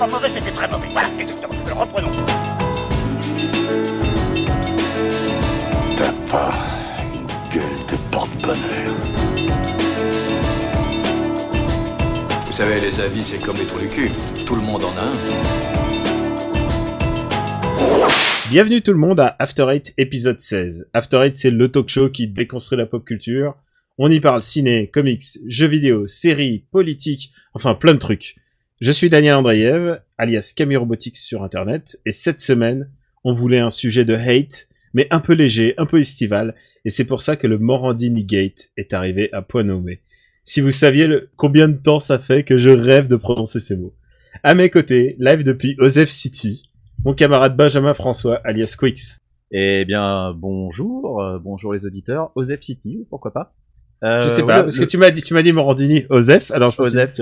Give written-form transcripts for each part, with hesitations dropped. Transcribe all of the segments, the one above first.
pas mauvais, c'était très mauvais. Voilà, exactement. Alors, reprenons. T'as pas une gueule de porte-bonheur. Vous savez, les avis, c'est comme les trous du cul. Tout le monde en a un. Bienvenue tout le monde à After Eight épisode 16. After Eight, c'est le talk show qui déconstruit la pop culture. On y parle ciné, comics, jeux vidéo, séries, politique, enfin plein de trucs. Je suis Daniel Andreev, alias Camille Robotics sur internet, et cette semaine, on voulait un sujet de hate, mais un peu léger, un peu estival, et c'est pour ça que le Morandini Gate est arrivé à point nommé. Si vous saviez combien de temps ça fait que je rêve de prononcer ces mots. À mes côtés, live depuis Osef City, mon camarade Benjamin François, alias Quix. Eh bien, bonjour, bonjour les auditeurs. Osef City, pourquoi pas. Je sais pas, parce que tu m'as dit Morandini, Osef, alors je Osef.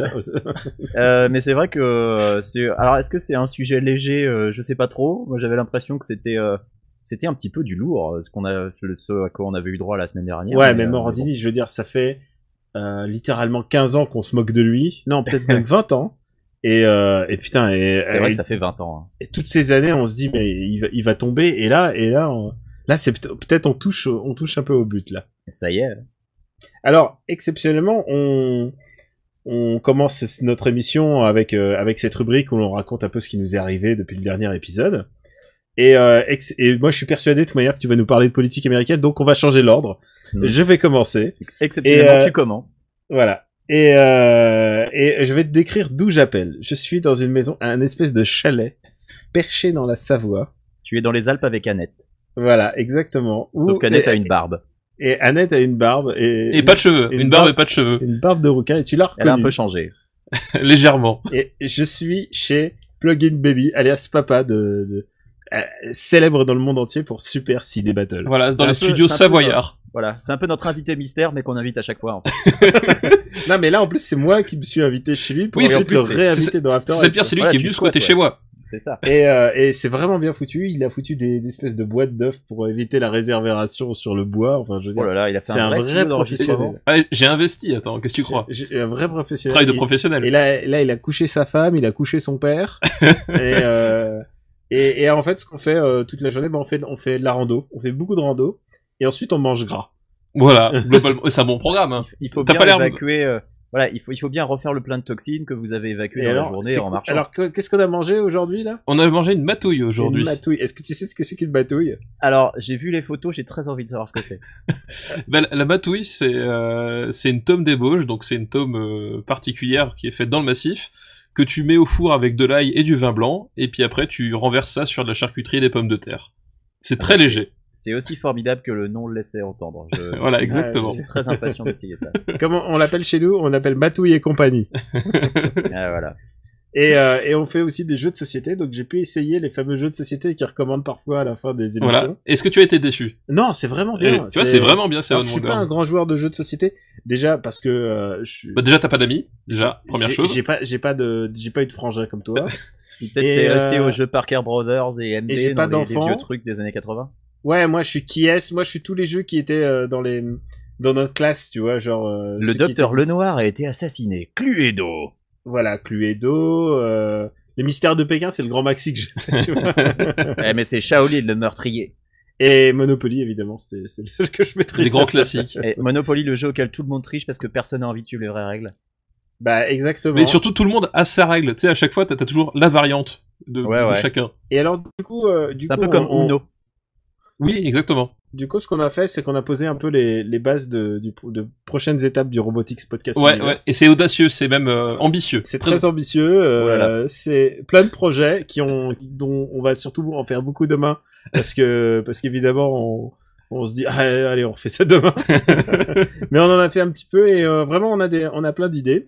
Mais c'est vrai que alors est-ce que c'est un sujet léger, je sais pas trop. Moi j'avais l'impression que c'était un petit peu du lourd, ce à quoi on avait eu droit la semaine dernière. Ouais, mais Morandini, je veux dire, ça fait littéralement 15 ans qu'on se moque de lui. Non, peut-être même 20 ans. Et putain, c'est vrai que ça fait 20 ans. Hein. Et toutes ces années, on se dit mais il va tomber. Et là, c'est peut-être on touche un peu au but là. Ça y est. Alors, exceptionnellement, on commence notre émission avec cette rubrique où l'on raconte un peu ce qui nous est arrivé depuis le dernier épisode. Et moi, je suis persuadé de toute manière que tu vas nous parler de politique américaine, donc on va changer l'ordre. Je vais commencer. Exceptionnellement, tu commences. Voilà. Et je vais te décrire d'où j'appelle. Je suis dans une maison, un espèce de chalet perché dans la Savoie. Tu es dans les Alpes avec Annette. Voilà, exactement. Sauf qu'Annette a une barbe. Et Annette a une barbe et pas de cheveux. Une barbe et pas de cheveux. Une barbe de rouquin, et tu l'as reconnue. Elle a un peu changé. Légèrement. Et je suis chez Plugin Baby, alias Papa célèbre dans le monde entier pour Super Ciné Battle. Voilà, dans les studios Savoyard. Voilà, c'est un peu notre invité mystère, mais qu'on invite à chaque fois. En fait. Non, mais là, en plus, c'est moi qui me suis invité chez lui pour le réinviter dans After. C'est le pire, c'est lui qui est venu squatter chez moi. C'est ça. Et c'est vraiment bien foutu. Il a foutu des espèces de boîtes d'œufs pour éviter la réservation sur le bois. Enfin, je veux dire. Oh là là, il a fait un vrai professionnel. Ah, j'ai investi, attends, qu'est-ce que tu crois? J'ai un vrai professionnel. Travail de professionnel. Et là, il a couché sa femme, il a couché son père. Et en fait, ce qu'on fait toute la journée, on fait de la rando. On fait beaucoup de rando. Et ensuite, on mange gras. Voilà, globalement, c'est un bon programme. Hein. Il faut bien évacuer. Voilà, il faut bien refaire le plein de toxines que vous avez évacué dans la journée en marchant. Alors, qu'est-ce qu'on a mangé aujourd'hui, là? On a mangé une matouille aujourd'hui. Une matouille. Est-ce que tu sais ce que c'est qu'une matouille? Alors, j'ai vu les photos, j'ai très envie de savoir ce que c'est. Ben, la matouille, c'est une tome d'ébauche, donc c'est une tome particulière qui est faite dans le massif, que tu mets au four avec de l'ail et du vin blanc, et puis après, tu renverses ça sur de la charcuterie et des pommes de terre. C'est très léger. C'est aussi formidable que le nom le laissait entendre. Voilà, exactement. Je suis très impatient d'essayer ça. Comment on l'appelle chez nous? On l'appelle Matouille et compagnie. Ah, voilà. Et on fait aussi des jeux de société, donc j'ai pu essayer les fameux jeux de société qui recommandent parfois à la fin des émissions. Voilà. Est-ce que tu as été déçu? Non, c'est vraiment bien. Tu vois, c'est vraiment bien, c'est Je suis pas un grand joueur de jeux de société, déjà parce que Bah déjà t'as pas d'amis, déjà première chose. J'ai pas eu de frangin comme toi. Peut-être t'es resté aux jeux Parker Brothers et MD, j'ai pas dans les d'enfant. vieux trucs des années 80. Ouais, moi je suis moi je suis tous les jeux qui étaient dans notre classe, tu vois, genre le docteur Lenoir a été assassiné. Cluedo. Voilà, Cluedo, les mystères de Pékin, c'est le grand maxi que j'ai fait, tu vois. Mais c'est Shaolin le meurtrier. Et Monopoly, évidemment, c'est le seul que je maîtrise. Des grands classiques. Et Monopoly, le jeu auquel tout le monde triche parce que personne n'a envie de suivre les vraies règles. Bah, exactement. Mais surtout, tout le monde a sa règle. Tu sais, à chaque fois, t'as toujours la variante de chacun. Et alors, du coup, c'est un peu comme Uno. Oui, exactement. Du coup, ce qu'on a fait, c'est qu'on a posé un peu les bases de prochaines étapes du Robotics Podcast. Ouais. Et c'est audacieux, c'est même ambitieux. C'est très ambitieux. Voilà. C'est plein de projets dont on va surtout en faire beaucoup demain, parce qu'évidemment, on se dit, allez, on refait ça demain. Mais on en a fait un petit peu et vraiment, on a plein d'idées.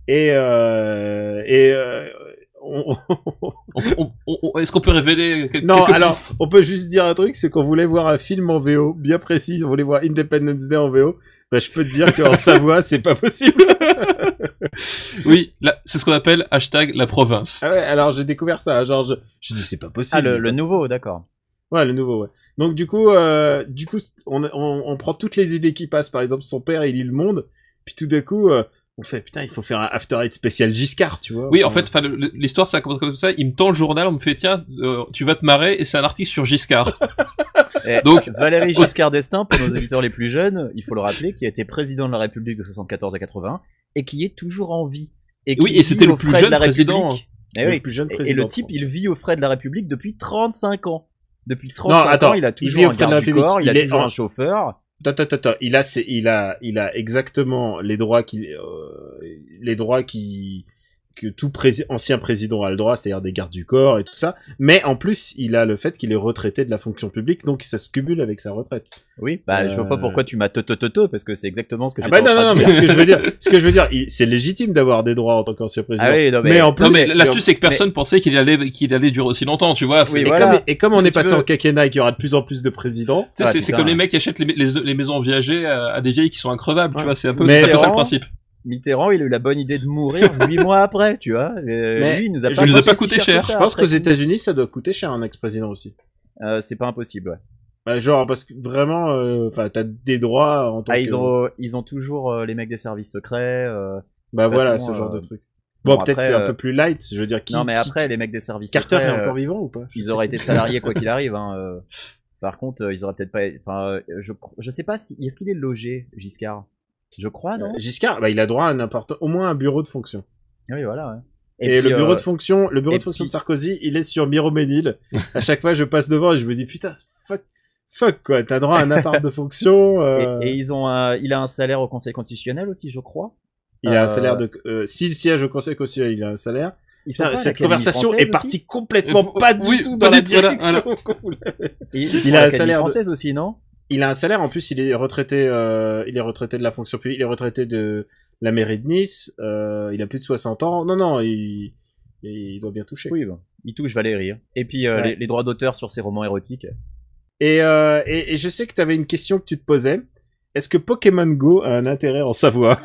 Est-ce qu'on peut révéler quelques pistes? On peut juste dire un truc, c'est qu'on voulait voir un film en VO bien précis, on voulait voir Independence Day en VO. Bah, je peux te dire qu'en Savoie, c'est pas possible. Oui, là, c'est ce qu'on appelle #la province. Ah ouais, alors j'ai découvert ça, genre je dis c'est pas possible. Ah, le nouveau, d'accord. Ouais, le nouveau, ouais. Donc du coup, on prend toutes les idées qui passent. Par exemple, son père, il lit Le Monde, puis tout d'un coup, on fait putain, il faut faire un After Eight spécial Giscard, tu vois. Oui, en fait, enfin, l'histoire, ça commence comme ça. Il me tend le journal, on me fait, tiens, tu vas te marrer, et c'est un article sur Giscard. Donc, Valéry Giscard d'Estaing, pour nos auditeurs les plus jeunes, il faut le rappeler, qui a été président de la République de 74 à 80, et qui est toujours en vie. Et qui Oui, et c'était vit le aux plus frais de jeune la président. République. Eh oui. Le plus jeune Et président le de type, France. il vit aux frais de la République depuis 35 ans. Depuis 35 attends, ans, il a il toujours vit aux un frais de la garde du République. corps, il a Il est toujours en- un chauffeur. Attends, il a exactement les droits que tout ancien président a le droit, c'est-à-dire des gardes du corps et tout ça. Mais en plus, il a le fait qu'il est retraité de la fonction publique, donc ça se cumule avec sa retraite. Oui, bah, je vois pas pourquoi tu m'as parce que c'est exactement ce que Ah j'étais bah en train non, de mais dire. ce que je veux dire, c'est légitime d'avoir des droits en tant qu'ancien président. Ah oui, non, mais en plus, Non, mais l'astuce, c'est que personne pensait qu'il allait durer aussi longtemps, tu vois. Oui, et, voilà. comme on Si est tu passé veux. en quinquennat et qu'il y aura de plus en plus de présidents, Tu sais, Ah, c'est putain. comme les mecs qui achètent les maisons en viager à des vieilles qui sont increvables, tu Ouais. vois, c'est un peu Mais- ça le principe. Mitterrand, il a eu la bonne idée de mourir 8 mois après, tu vois. Mais Lui, il nous a je pas, nous a pas si coûté que cher. ça je pense après qu'aux coup. États-Unis, ça doit coûter cher un ex-président aussi. C'est pas impossible, ouais. Genre parce que vraiment, enfin, t'as des droits en tant Ah, que. ils ont toujours les mecs des services secrets. Bah de toute voilà, façon, ce genre de truc. bon, Bon, peut-être après, c'est un peu plus light. Je veux dire, Non, mais après, les mecs des services Carter secrets, est encore vivant ou pas? Je ils sais auraient pas. été salariés quoi qu'il arrive. Hein. Par contre, ils auraient peut-être pas. Enfin, je sais pas si est-ce qu'il est logé, Giscard. Je crois, non. Giscard, bah il a droit à au moins un bureau de fonction. Oui, voilà. Ouais. Et puis, le bureau de fonction, et de puis- Sarkozy, il est sur Miroménil. À chaque fois, je passe devant et je me dis putain, fuck quoi, t'as droit à un appart de fonction. et ils ont il a un salaire au Conseil constitutionnel aussi, je crois. Il a un salaire de. S'il siège au Conseil constitutionnel, il a un salaire. Ils sont pas à Cette l'Académie conversation française est partie complètement Oui, pas du tout dans pas la du tout, voilà, direction qu'on voulait. Et ils sont Il à a un l'Académie salaire de- française aussi, non. Il a un salaire, en plus il est retraité de la fonction publique, il est retraité de la mairie de Nice, il a plus de 60 ans. Non, il doit bien toucher. Oui, bon. Il touche Valérie. Hein. Et puis Ouais. les droits d'auteur sur ses romans érotiques. Et je sais que tu avais une question que tu te posais. Est-ce que Pokémon Go a un intérêt en Savoie?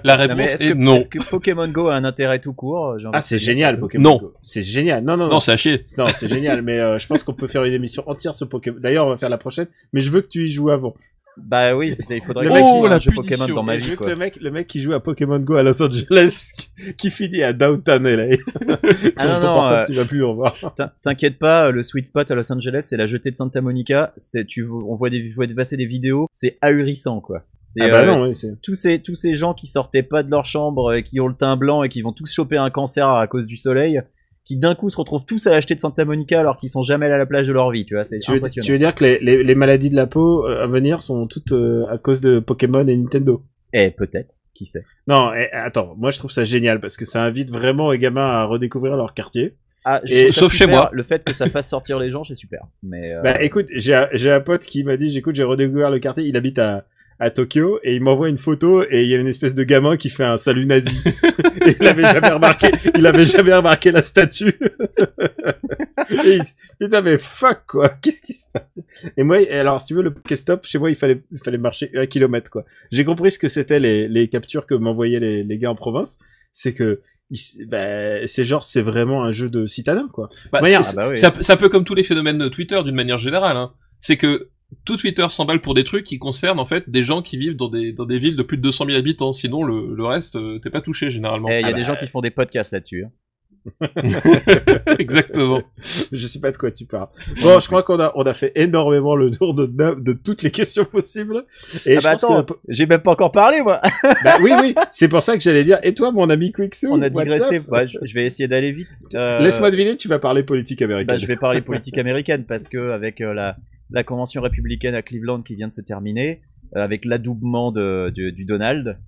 La Non, mais réponse est non. est-ce que Pokémon Go a un intérêt tout court? J'ai envie Ah, de c'est te dire. génial Pokémon Non. Go. C'est génial. Non. Non, c'est à chier. Non, c'est génial, mais je pense qu'on peut faire une émission entière sur Pokémon. D'ailleurs, on va faire la prochaine, mais je veux que tu y joues avant. Bah oui, il faudrait Le que mec, j'aille la un jeu punition. Pokémon dans ma Et je vie, veux quoi. que le mec qui joue à Pokémon Go à Los Angeles, qui finit à Downton LA. Ah non, Ton non, portable, tu vas plus le revoir. T'inquiète pas, le sweet spot à Los Angeles, c'est la jetée de Santa Monica. On voit passer des vidéos, c'est ahurissant, quoi. C'est Ah bah non, oui, c'est. tous ces gens qui sortaient pas de leur chambre et qui ont le teint blanc et qui vont tous choper un cancer à cause du soleil, qui d'un coup se retrouvent tous à acheter de Santa Monica alors qu'ils sont jamais allés à la plage de leur vie, tu vois, c'est Tu veux impressionnant. dire que les maladies de la peau à venir sont toutes à cause de Pokémon et Nintendo? Eh, peut-être, qui sait. Non, attends, moi je trouve ça génial parce que ça invite vraiment les gamins à redécouvrir leur quartier. Ah, je Et- trouve ça sauf chez super, moi. le fait que ça fasse sortir les gens, c'est super. Mais Bah écoute, j'ai un pote qui m'a dit, j'ai redécouvert le quartier, il habite à Tokyo et il m'envoie une photo et il y a une espèce de gamin qui fait un salut nazi. Et il avait jamais remarqué la statue. Et putain mais fuck quoi, qu'est-ce qui se passe? Et moi, alors si tu veux le Pokéstop, chez moi il fallait marcher 1 kilomètre quoi. J'ai compris ce que c'était les captures que m'envoyaient les gars en province, c'est que c'est vraiment un jeu de citadin quoi. Bah, Regarde, c'est bah oui. c'est un peu comme tous les phénomènes de Twitter d'une manière générale. Hein. C'est que tout Twitter s'emballe pour des trucs qui concernent en fait des gens qui vivent dans des villes de plus de 200 000 habitants. Sinon, le reste, t'es pas touché généralement. il y a Ah des bah, gens qui font des podcasts là-dessus. Hein. Exactement. Je sais pas de quoi tu parles. Bon, je crois qu'on a fait énormément le tour de toutes les questions possibles. Et Ah je bah pense attends, que, j'ai même pas encore parlé, moi. bah oui, c'est pour ça que j'allais dire, et toi, mon ami Quicksou? On a digressé. WhatsApp Ouais, je vais essayer d'aller vite. Laisse-moi deviner, tu vas parler politique Bah, américaine. je vais parler politique américaine parce que avec la convention républicaine à Cleveland qui vient de se terminer, avec l'adoubement du Donald,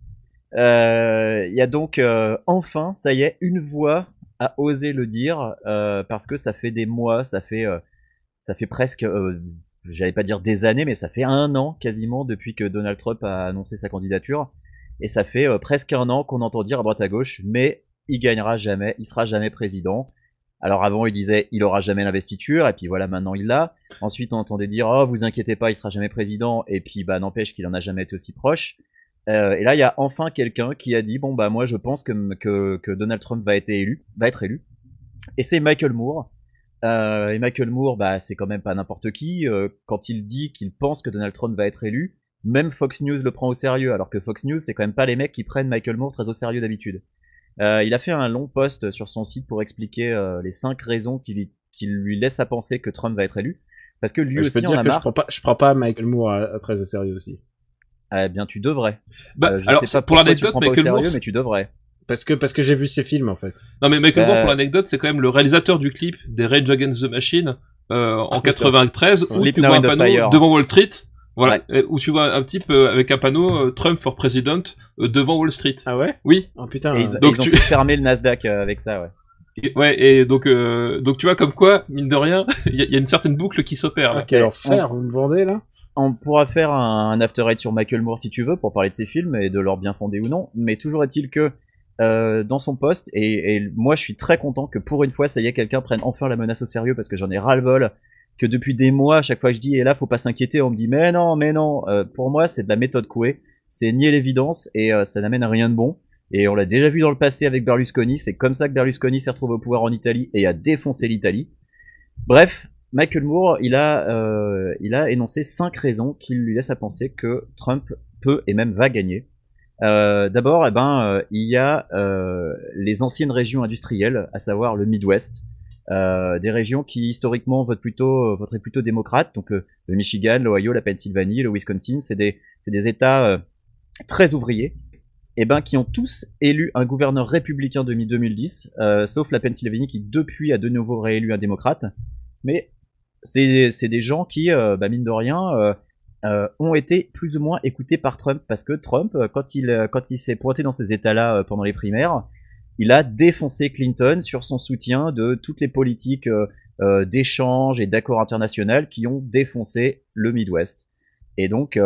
il y a donc enfin, ça y est, une voix a osé le dire parce que ça fait des mois, ça fait presque, j'allais pas dire des années, mais ça fait 1 an quasiment depuis que Donald Trump a annoncé sa candidature, et ça fait presque 1 an qu'on entend dire à droite à gauche, mais il gagnera jamais, il sera jamais président. Alors avant, il disait il aura jamais l'investiture, et puis voilà, maintenant il l'a. Ensuite, on entendait dire oh vous inquiétez pas, il sera jamais président, et puis bah n'empêche qu'il en a jamais été aussi proche. Et là, il y a enfin quelqu'un qui a dit bon bah moi je pense que Donald Trump va être élu, et c'est Michael Moore. Et Michael Moore, bah c'est quand même pas n'importe qui. Quand il dit qu'il pense que Donald Trump va être élu, même Fox News le prend au sérieux, alors que Fox News, c'est quand même pas les mecs qui prennent Michael Moore très au sérieux d'habitude. Il a fait un long post sur son site pour expliquer les 5 raisons qui lui laissent à penser que Trump va être élu. Parce que lui Je peux aussi te en dire a que marre. je prends pas Michael Moore à très au sérieux aussi. Eh bien, tu devrais. Bah, Je alors, sais pas pour pourquoi l'anecdote, tu prends pas au Michael sérieux, Moore, mais tu devrais. Parce que j'ai vu ses films, en fait. non mais Michael Moore, Bah- pour l'anecdote, c'est quand même le réalisateur du clip des Rage Against the Machine en putain. 93 où Sleep tu Now vois in un the panneau Fire. devant Wall Street, voilà, où tu vois un type avec un panneau Trump for President devant Wall Street. Ah ouais? Oui. Oh putain. Et ils, Donc ils ont tu- pu fermer le Nasdaq avec ça, ouais. Et donc tu vois comme quoi, mine de rien, il y a une certaine boucle qui s'opère là. Ah, quel enfer, vous me vendez, là? On pourra faire un after eight sur Michael Moore si tu veux pour parler de ses films et de leur bien fondé ou non, mais toujours est-il que dans son post, et moi je suis très content que pour une fois ça y est quelqu'un prenne enfin la menace au sérieux parce que j'en ai ras-le-bol, que depuis des mois à chaque fois que je dis et là faut pas s'inquiéter, on me dit mais non, pour moi c'est de la méthode Coué, c'est nier l'évidence et ça n'amène à rien de bon. Et on l'a déjà vu dans le passé avec Berlusconi, c'est comme ça que Berlusconi s'est retrouvé au pouvoir en Italie et a défoncé l'Italie. Bref, Michael Moore, il a énoncé 5 raisons qui lui laissent à penser que Trump peut et même va gagner. D'abord, il y a les anciennes régions industrielles, à savoir le Midwest, des régions qui historiquement voteraient plutôt démocrates, donc le Michigan, l'Ohio, la Pennsylvanie, le Wisconsin, c'est des États très ouvriers, et qui ont tous élu un gouverneur républicain depuis 2010, sauf la Pennsylvanie qui depuis a de nouveau réélu un démocrate. Mais c'est des gens qui, mine de rien, ont été plus ou moins écoutés par Trump, parce que Trump, quand il s'est pointé dans ces États-là pendant les primaires, il a défoncé Clinton sur son soutien de toutes les politiques d'échange et d'accord international qui ont défoncé le Midwest. Et donc,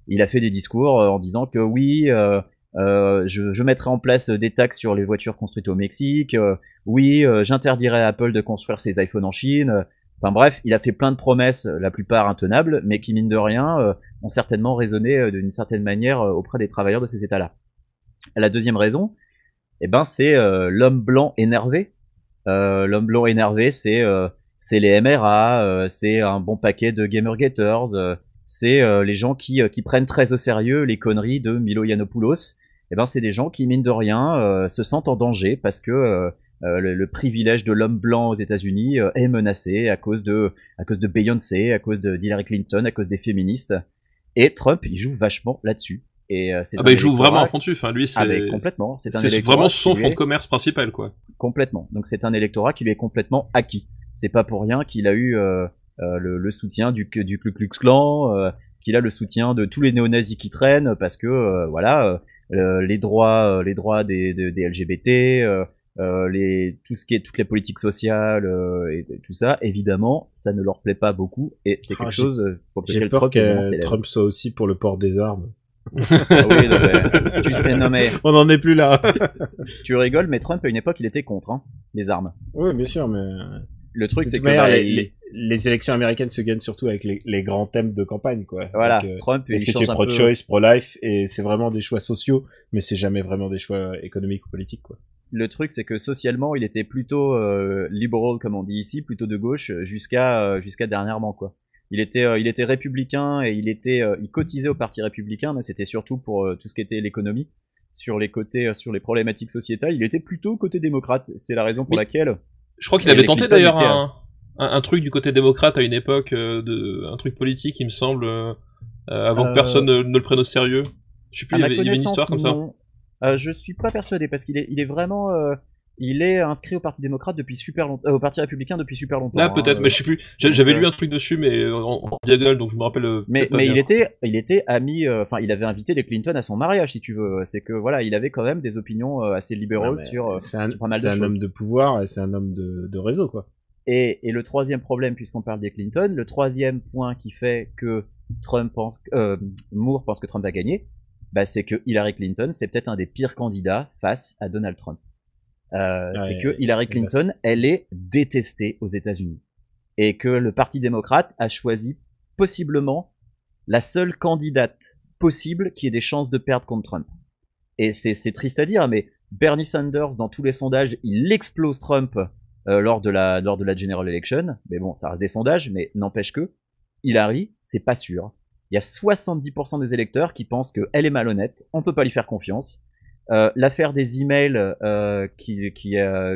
il a fait des discours en disant que oui, je mettrai en place des taxes sur les voitures construites au Mexique, oui, j'interdirai à Apple de construire ses iPhones en Chine. Enfin bref, il a fait plein de promesses, la plupart intenables, mais qui, mine de rien, ont certainement résonné d'une certaine manière auprès des travailleurs de ces États-là. La deuxième raison, c'est l'homme blanc énervé. L'homme blanc énervé, c'est les MRA, c'est un bon paquet de Gamergaters, c'est les gens qui prennent très au sérieux les conneries de Milo Yiannopoulos. C'est des gens qui, mine de rien, se sentent en danger parce que le privilège de l'homme blanc aux États-Unis est menacé à cause de Beyoncé, à cause d'Hillary Clinton, à cause des féministes. Et Trump, il joue vachement là-dessus. Et il joue vraiment à fond dessus. Enfin, lui, c'est complètement. C'est vraiment son fonds de commerce principal, quoi. Complètement. Donc c'est un électorat qui lui est complètement acquis. C'est pas pour rien qu'il a eu le soutien du Ku Klux Klan, qu'il a le soutien de tous les néo-nazis qui traînent, parce que les droits des LGBT, toutes les politiques sociales et tout ça, évidemment, ça ne leur plaît pas beaucoup, et c'est quelque chose pour J'ai lequel peur Trump que Trump soit aussi pour le port des armes. Ah oui, non, mais On n'en est plus là. tu rigoles, mais Trump à une époque il était contre les armes. Oui, bien sûr, mais Le truc de c'est toute que manière, les élections américaines se gagnent surtout avec les grands thèmes de campagne, quoi. voilà, Donc, Trump il est-ce que tu change es un peu. pro-choice, pro-life, et c'est vraiment des choix sociaux, mais c'est jamais vraiment des choix économiques ou politiques, quoi. Le truc c'est que socialement il était plutôt liberal comme on dit ici, plutôt de gauche jusqu'à dernièrement quoi. Il était républicain et il cotisait au parti républicain, mais c'était surtout pour tout ce qui était l'économie. Sur les problématiques sociétales, il était plutôt côté démocrate. C'est la raison pour laquelle. Je crois qu'il Et avait les tenté Clinton d'ailleurs étaient, un truc du côté démocrate à une époque, un truc politique, il me semble, avant que personne ne le prenne au sérieux. Je sais plus, il y avait une histoire comme ça. non. Je suis pas persuadé parce qu'il est vraiment. Il est inscrit au Parti démocrate depuis super longtemps, au Parti républicain depuis super longtemps. Là, peut-être, mais je sais plus. J'avais lu un truc dessus, mais en diagonale, donc je me rappelle. Mais pas bien. il était ami. Enfin, il avait invité les Clinton à son mariage, si tu veux. C'est que voilà, il avait quand même des opinions assez libérales sur pas mal de choses. C'est un homme de pouvoir et c'est un homme de réseau, quoi. Et le troisième problème, puisqu'on parle des Clinton, le troisième point qui fait que Moore pense que Trump va gagner, c'est que Hillary Clinton, c'est peut-être un des pires candidats face à Donald Trump. C'est que Hillary Clinton, elle est détestée aux États-Unis. Et que le Parti démocrate a choisi possiblement la seule candidate possible qui ait des chances de perdre contre Trump. Et c'est triste à dire, mais Bernie Sanders, dans tous les sondages, il explose Trump lors de la General Election. Mais bon, ça reste des sondages, mais n'empêche que Hillary, c'est pas sûr. Il y a 70% des électeurs qui pensent qu'elle est malhonnête, on peut pas lui faire confiance. L'affaire des emails qui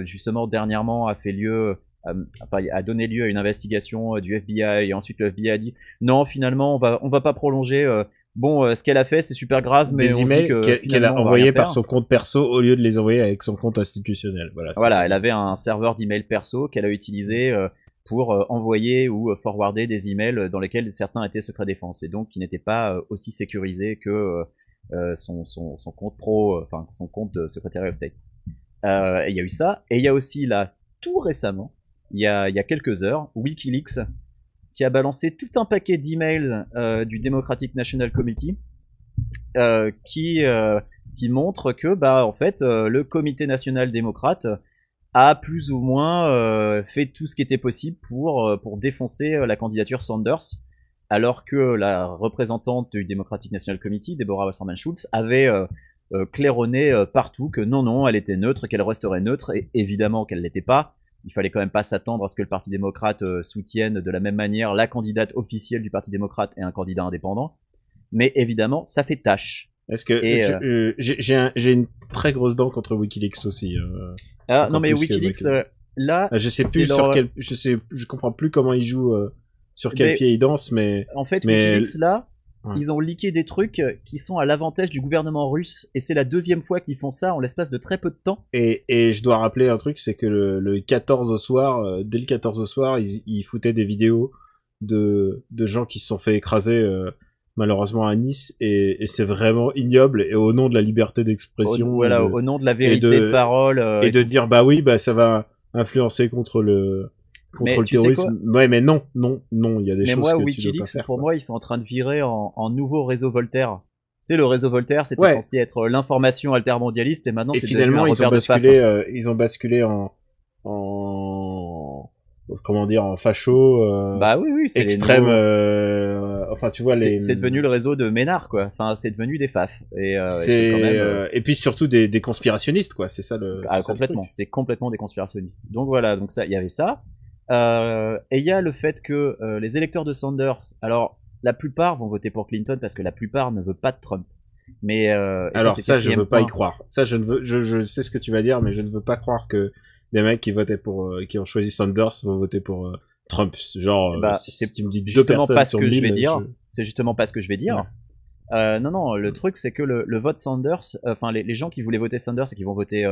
justement dernièrement a fait lieu, a donné lieu à une investigation du FBI, et ensuite le FBI a dit non, finalement on va pas prolonger. Ce qu'elle a fait c'est super grave, mais des on emails se dit que qu'elle a finalement, on va envoyés rien par faire. son compte perso au lieu de les envoyer avec son compte institutionnel. Voilà. c'est ça. Elle avait un serveur d'email perso qu'elle a utilisé pour envoyer ou forwarder des emails dans lesquels certains étaient secret défense et donc qui n'étaient pas aussi sécurisés que son compte pro, enfin son compte de Secretary of State. Et il y a eu ça, et il y a aussi là, tout récemment, il y a quelques heures, Wikileaks qui a balancé tout un paquet d'emails du Democratic National Committee qui montre que en fait le comité national démocrate a plus ou moins fait tout ce qui était possible pour défoncer la candidature Sanders, alors que la représentante du Democratic National Committee, Deborah Wasserman-Schultz, avait claironné partout que non, elle était neutre, qu'elle resterait neutre, et évidemment qu'elle l'était pas. Il fallait quand même pas s'attendre à ce que le Parti démocrate soutienne de la même manière la candidate officielle du Parti démocrate et un candidat indépendant. Mais évidemment, ça fait tâche. Est-ce que j'ai une très grosse dent contre WikiLeaks aussi. Non mais plus que Wikileaks, là, je sais c'est plus leur- sur quel, je comprends plus comment ils jouent, sur quel Mais- pied ils dansent, mais En fait, Mais- Wikileaks, là, Ouais. ils ont leaké des trucs qui sont à l'avantage du gouvernement russe, et c'est la deuxième fois qu'ils font ça en l'espace de très peu de temps. et je dois rappeler un truc, c'est que le 14 au soir, dès le 14 au soir, ils foutaient des vidéos de gens qui se sont fait écraser malheureusement à Nice, et c'est vraiment ignoble, et au nom de la liberté d'expression Au nom de la vérité de- de parole. et de dire bah oui, ça va influencer contre le Mais tu sais terrorisme. Ouais, mais non, il y a des Mais choses moi, que tu dois pas Wikileaks, faire. pour quoi. moi, ils sont en train de virer en nouveau réseau Voltaire. Tu sais, le réseau Voltaire, c'était Ouais. censé être l'information altermondialiste, et maintenant, Et c'est devenu finalement, un ils ont repère de faf. basculé comment dire, en facho, Bah oui, c'est les extrême, nouveaux- enfin tu vois c'est devenu le réseau de Ménard, quoi. Enfin, c'est devenu des faf. Et c'est c'est quand même. et puis surtout des conspirationnistes, quoi. C'est ça le. Ah, c'est ça le complètement, truc. c'est complètement des conspirationnistes. Donc voilà, donc ça, il y avait ça. Et il y a le fait que les électeurs de Sanders, alors la plupart vont voter pour Clinton parce que la plupart ne veut pas de Trump. Mais et Alors c'est ça, je quatrième veux pas y point. croire. Ça, je ne veux. Je sais ce que tu vas dire, mais je ne veux pas croire que des mecs qui votaient qui ont choisi Sanders vont voter pour Trump. Genre, Bah, si c'est tu me dis deux justement personnes pas ce sur que je 1000, vais dire. C'est justement pas ce que je vais dire. Non, le truc c'est que le vote Sanders, enfin les gens qui voulaient voter Sanders et qui vont voter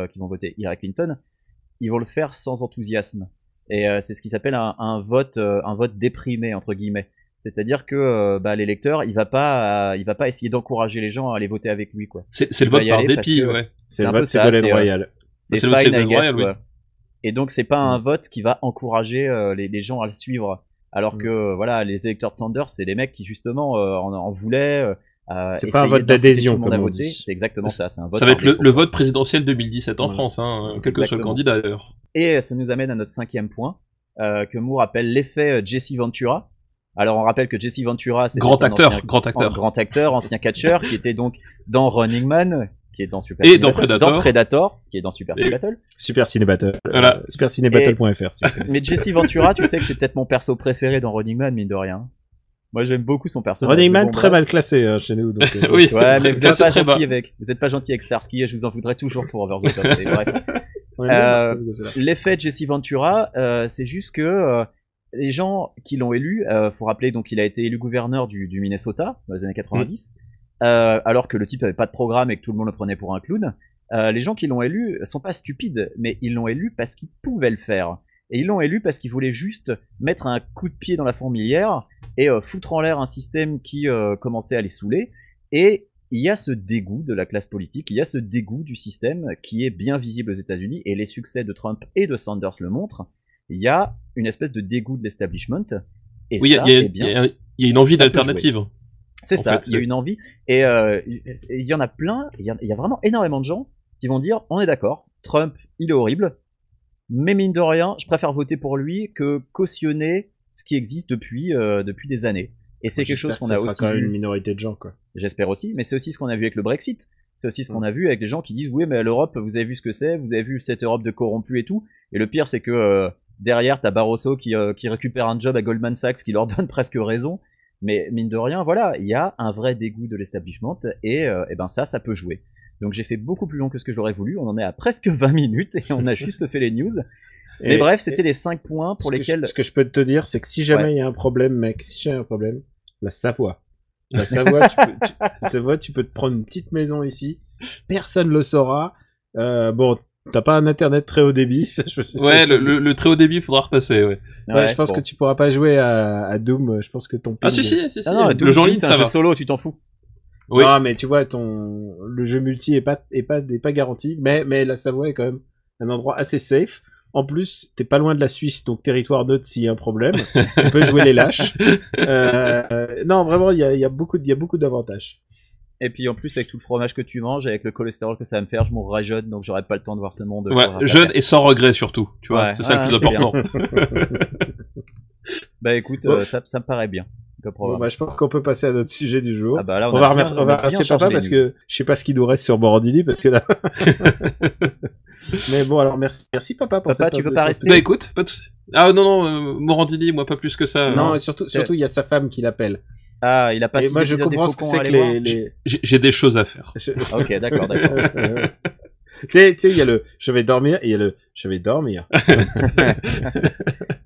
Hillary Clinton, ils vont le faire sans enthousiasme. Et c'est ce qui s'appelle un vote déprimé entre guillemets. C'est-à-dire que l'électeur, il va pas essayer d'encourager les gens à aller voter avec lui, quoi. C'est le Il va vote y par aller parce dépit, que- ouais. C'est c'est un le peu vote ça, Ségolène c'est, Royal. C'est C'est le fine, Ségolène I guess, Royal, oui. quoi. Et donc c'est pas un vote qui va encourager les gens à le suivre. Alors que voilà, les électeurs de Sanders, c'est des mecs qui justement en voulaient. C'est pas un vote d'adhésion, comme on dit. C'est exactement ça. C'est un vote. Ça va être par défaut. le vote présidentiel 2017 en Ouais. France, hein, quel que soit le Exactement. candidat d'ailleurs. Et ça nous amène à notre cinquième point que Moore appelle l'effet Jesse Ventura. Alors on rappelle que Jesse Ventura, c'est Grand un acteur, ancien- grand acteur. grand acteur, ancien catcheur, qui était donc dans Running Man, qui est dans Super Et Ciné dans Battle, Predator. dans Predator, qui est dans Super Et- Ciné Battle. Super Ciné Battle. Voilà. Supercinébattle.fr. s'il vous plaît. Mais Jesse Ventura, tu sais que c'est peut-être mon perso préféré dans Running Man, mine de rien. Moi j'aime beaucoup son personnage. Running mais Man bon, très bref. mal classé chez nous. Donc, Oui. Ouais, Très- mais vous ça, êtes c'est pas très bas. gentil avec. Vous êtes pas gentil avec Starsky et je vous en voudrais toujours pour Over the Top. Mais bref. ouais, c'est là. L'effet de Jesse Ventura, c'est juste que les gens qui l'ont élu, faut rappeler donc qu'il a été élu gouverneur du Minnesota dans les années 90, alors que le type avait pas de programme et que tout le monde le prenait pour un clown. Les gens qui l'ont élu sont pas stupides, mais ils l'ont élu parce qu'ils pouvaient le faire. Et ils l'ont élu parce qu'ils voulaient juste mettre un coup de pied dans la fourmilière et foutre en l'air un système qui commençait à les saouler. Et il y a ce dégoût de la classe politique, il y a ce dégoût du système qui est bien visible aux États-Unis, et les succès de Trump et de Sanders le montrent. Il y a une espèce de dégoût de l'establishment. Et Oui, il y ça, a- eh bien, il y a une envie ça peut d'alternative. c'est en ça, fait, il y a c'est- une envie. Et il y en a plein, il y a vraiment énormément de gens qui vont dire, on est d'accord, Trump, il est horrible, mais mine de rien, je préfère voter pour lui que cautionner ce qui existe depuis des années. Et c'est quelque chose qu'on a Ça sera aussi quand même vu, une minorité de gens, quoi. j'espère aussi, mais c'est aussi ce qu'on a vu avec le Brexit. C'est aussi ce qu'on a vu avec les gens qui disent, oui, mais l'Europe, vous avez vu ce que c'est, vous avez vu cette Europe de corrompus et tout. Et le pire, c'est que derrière, t'as Barroso qui récupère un job à Goldman Sachs qui leur donne presque raison. Mais mine de rien, voilà, il y a un vrai dégoût de l'establishment et ben ça peut jouer. Donc j'ai fait beaucoup plus long que ce que j'aurais voulu. On en est à presque 20 minutes et on a juste fait les news. Mais bref, c'était les 5 points pour lesquels... Ce que je peux te dire, c'est que si jamais il y a un problème, mec, si jamais il y a un problème, la Savoie. La Savoie, tu peux te prendre une petite maison ici. Personne le saura. Bon, t'as pas un internet très haut débit. Ça, Ouais, le très haut débit, faudra repasser, ouais. Ouais, je pense que tu pourras pas jouer à Doom. Je pense que ton Ah, si. Ah non, Le jeu en ligne, c'est ça un jeu va. solo, tu t'en fous. Oui. Non, mais tu vois, le jeu multi est pas garanti. Mais la Savoie est quand même un endroit assez safe. En plus, t'es pas loin de la Suisse, donc territoire neutre s'il y a un problème. Tu peux jouer les lâches. Non, vraiment, il y a beaucoup d'avantages. Et puis en plus, avec tout le fromage que tu manges, avec le cholestérol que ça va me faire, je mourrai jeune, donc j'aurai pas le temps de voir ce monde. Ouais, jeune et sans regret surtout, tu vois. Ouais, c'est ça le plus c'est bien. important. Bah écoute, Ouais. ça me paraît bien. Bon, bah, je pense qu'on peut passer à notre sujet du jour. Ah bah là, on va remercier papa parce que je sais pas ce qu'il nous reste sur Morandini parce que là. Mais bon, alors merci papa pour Papa, cette tu veux pas rester? Bah écoute, pas de soucis. Ah non, Morandini, moi pas plus que ça. Non, et surtout il y a sa femme qui l'appelle. Ah, il a pas Et six moi je épisodes des comprends ce que Faucons c'est à que aller voir. J'ai des choses à faire. Ok, d'accord. Tu sais, il y a le je vais dormir et il y a le je vais dormir.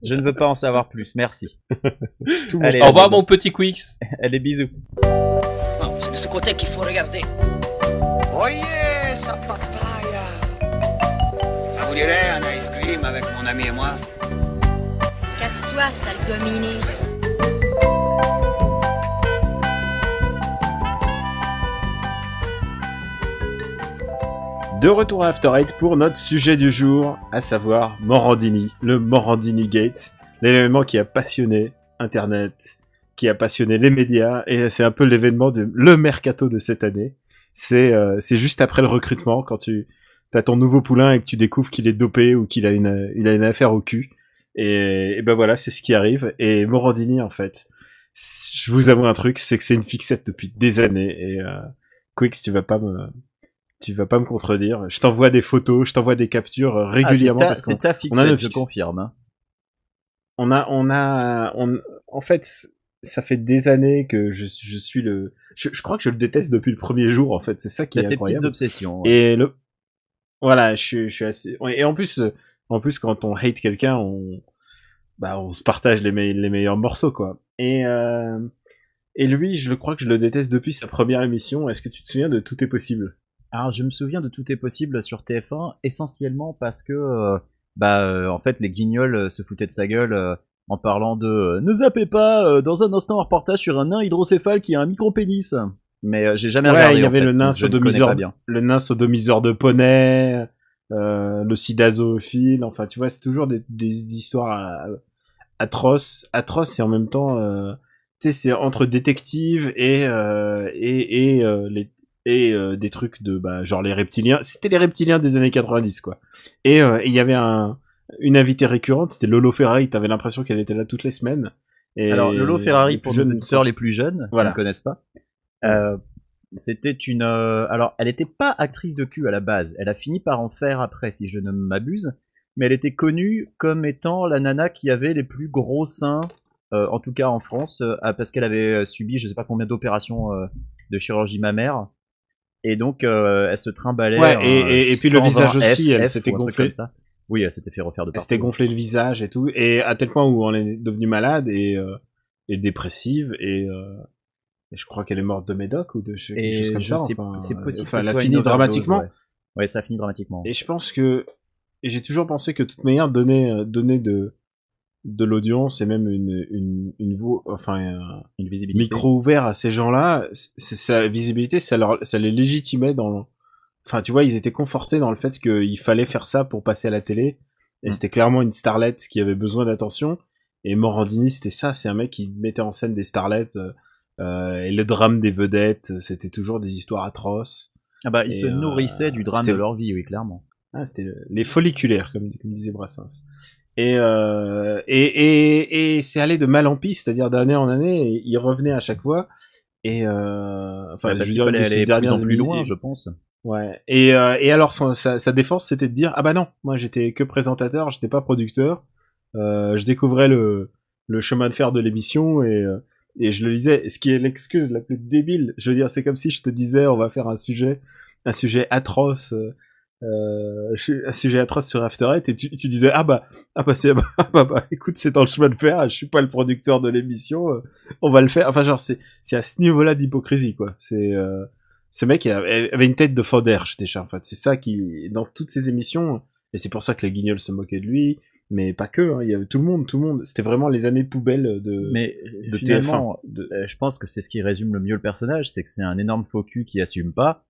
Je ne veux pas en savoir plus, merci. Tout Allez, Au revoir mon petit Quix. Allez, bisous. Non, c'est de ce côté qu'il faut regarder. Oye, esa papaya. Ça vous dirait un ice cream avec mon ami et moi? Casse-toi, sale gominé. De retour à After Eight pour notre sujet du jour, à savoir Morandini, le Morandini Gate, l'événement qui a passionné Internet, qui a passionné les médias, et c'est un peu l'événement le mercato de cette année. C'est juste après le recrutement, quand t'as ton nouveau poulain et que tu découvres qu'il est dopé ou qu'il a une affaire au cul. Et ben voilà, c'est ce qui arrive. Et Morandini, en fait, je vous avoue un truc, c'est que c'est une fixette depuis des années. Et Quix, tu vas pas me contredire. Je t'envoie des photos, je t'envoie des captures régulièrement. C'est ta fixette, je confirme. En fait, ça fait des années que je suis je crois que je le déteste depuis le premier jour, en fait. C'est ça qui est T'as tes incroyable. petites obsessions. Ouais. Et voilà, je suis assez, et en plus, quand on hate quelqu'un, on se partage les meilleurs morceaux, quoi. Et lui, je crois que je le déteste depuis sa première émission. Est-ce que tu te souviens de Tout est possible? Alors, je me souviens de Tout est possible sur TF1, essentiellement parce que, en fait, les guignols se foutaient de sa gueule en parlant de ne zappez pas, dans un instant un reportage sur un nain hydrocéphale qui a un micro-pénis. Mais j'ai jamais regardé. Il y avait en fait, le nain sodomiseur de poney, le sida zoophile. Enfin, tu vois, c'est toujours des histoires atroces et en même temps, tu sais, c'est entre détectives et des trucs de genre les reptiliens. C'était les reptiliens des années 90, quoi. Et il y avait une invitée récurrente, c'était Lolo Ferrari. T'avais l'impression qu'elle était là toutes les semaines. Et alors Lolo Ferrari, pour nos jeunes auditeurs les plus jeunes, voilà, qui ne connaissent pas, c'était une alors elle était pas actrice de cul à la base, elle a fini par en faire après si je ne m'abuse, mais elle était connue comme étant la nana qui avait les plus gros seins, en tout cas en France, parce qu'elle avait subi je sais pas combien d'opérations de chirurgie mammaire. Et donc, elle se trimballait. Ouais, et puis le visage aussi, elle s'était gonflée. gonflée. Comme ça. Oui, elle s'était fait refaire de partout. Elle s'était gonflé le visage et tout, et à tel point où elle est devenue malade et dépressive, et je crois qu'elle est morte de médoc ou de quelque chose comme ça. C'est possible. Enfin, elle a fini dramatiquement. Ouais, ça a fini dramatiquement. Et je pense que, et j'ai toujours pensé que de toute manière, donner de l'audience et même une visibilité, micro ouvert à ces gens-là, sa visibilité, ça les légitimait enfin, tu vois, ils étaient confortés dans le fait qu'il fallait faire ça pour passer à la télé. Et c'était clairement une starlette qui avait besoin d'attention. Et Morandini, c'était ça, c'est un mec qui mettait en scène des starlettes, et le drame des vedettes, c'était toujours des histoires atroces. Ah bah, ils se nourrissaient du drame de leur vie, oui, clairement. Ah, c'était les folliculaires, comme disait Brassens. Et c'est allé de mal en pis, c'est-à-dire d'année en année, il revenait à chaque fois. Et enfin, je veux dire, aller de plus en plus loin, je pense. Ouais. Et alors sa défense, c'était de dire ah bah non, moi j'étais que présentateur, j'étais pas producteur. Je découvrais le chemin de fer de l'émission et et je le lisais, ce qui est l'excuse la plus débile. Je veux dire, c'est comme si je te disais, on va faire un sujet atroce, un sujet atroce sur After Eight, et tu disais, écoute, c'est dans le chemin de fer, je suis pas le producteur de l'émission, on va le faire. Enfin, genre, c'est à ce niveau-là d'hypocrisie, quoi. Ce mec avait une tête de Fauderche, déjà, en fait. C'est ça qui, dans toutes ces émissions, et c'est pour ça que les Guignols se moquaient de lui, mais pas que, hein, il y avait tout le monde, c'était vraiment les années poubelles de finalement, TF1. Je pense que c'est ce qui résume le mieux le personnage, c'est que c'est un énorme faux cul qui assume pas,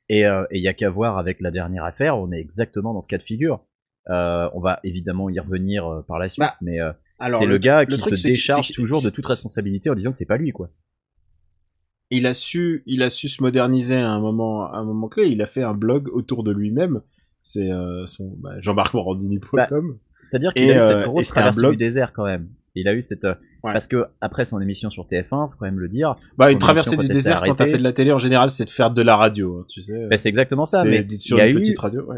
et y a qu'à voir avec la dernière affaire, on est exactement dans ce cas de figure. On va évidemment y revenir par la suite, mais c'est le gars qui se décharge toujours de toute responsabilité en disant que c'est pas lui, quoi. Il a su se moderniser à un moment clé, il a fait un blog autour de lui-même, c'est jean-marc-morandini.com. C'est-à-dire qu'il a eu cette grosse traversée du désert quand même. Il a eu cette parce que après son émission sur TF1, faut quand même le dire. Une traversée du désert quand t'as fait de la télé en général, c'est de faire de la radio, hein, tu sais. C'est exactement ça. Mais il y a eu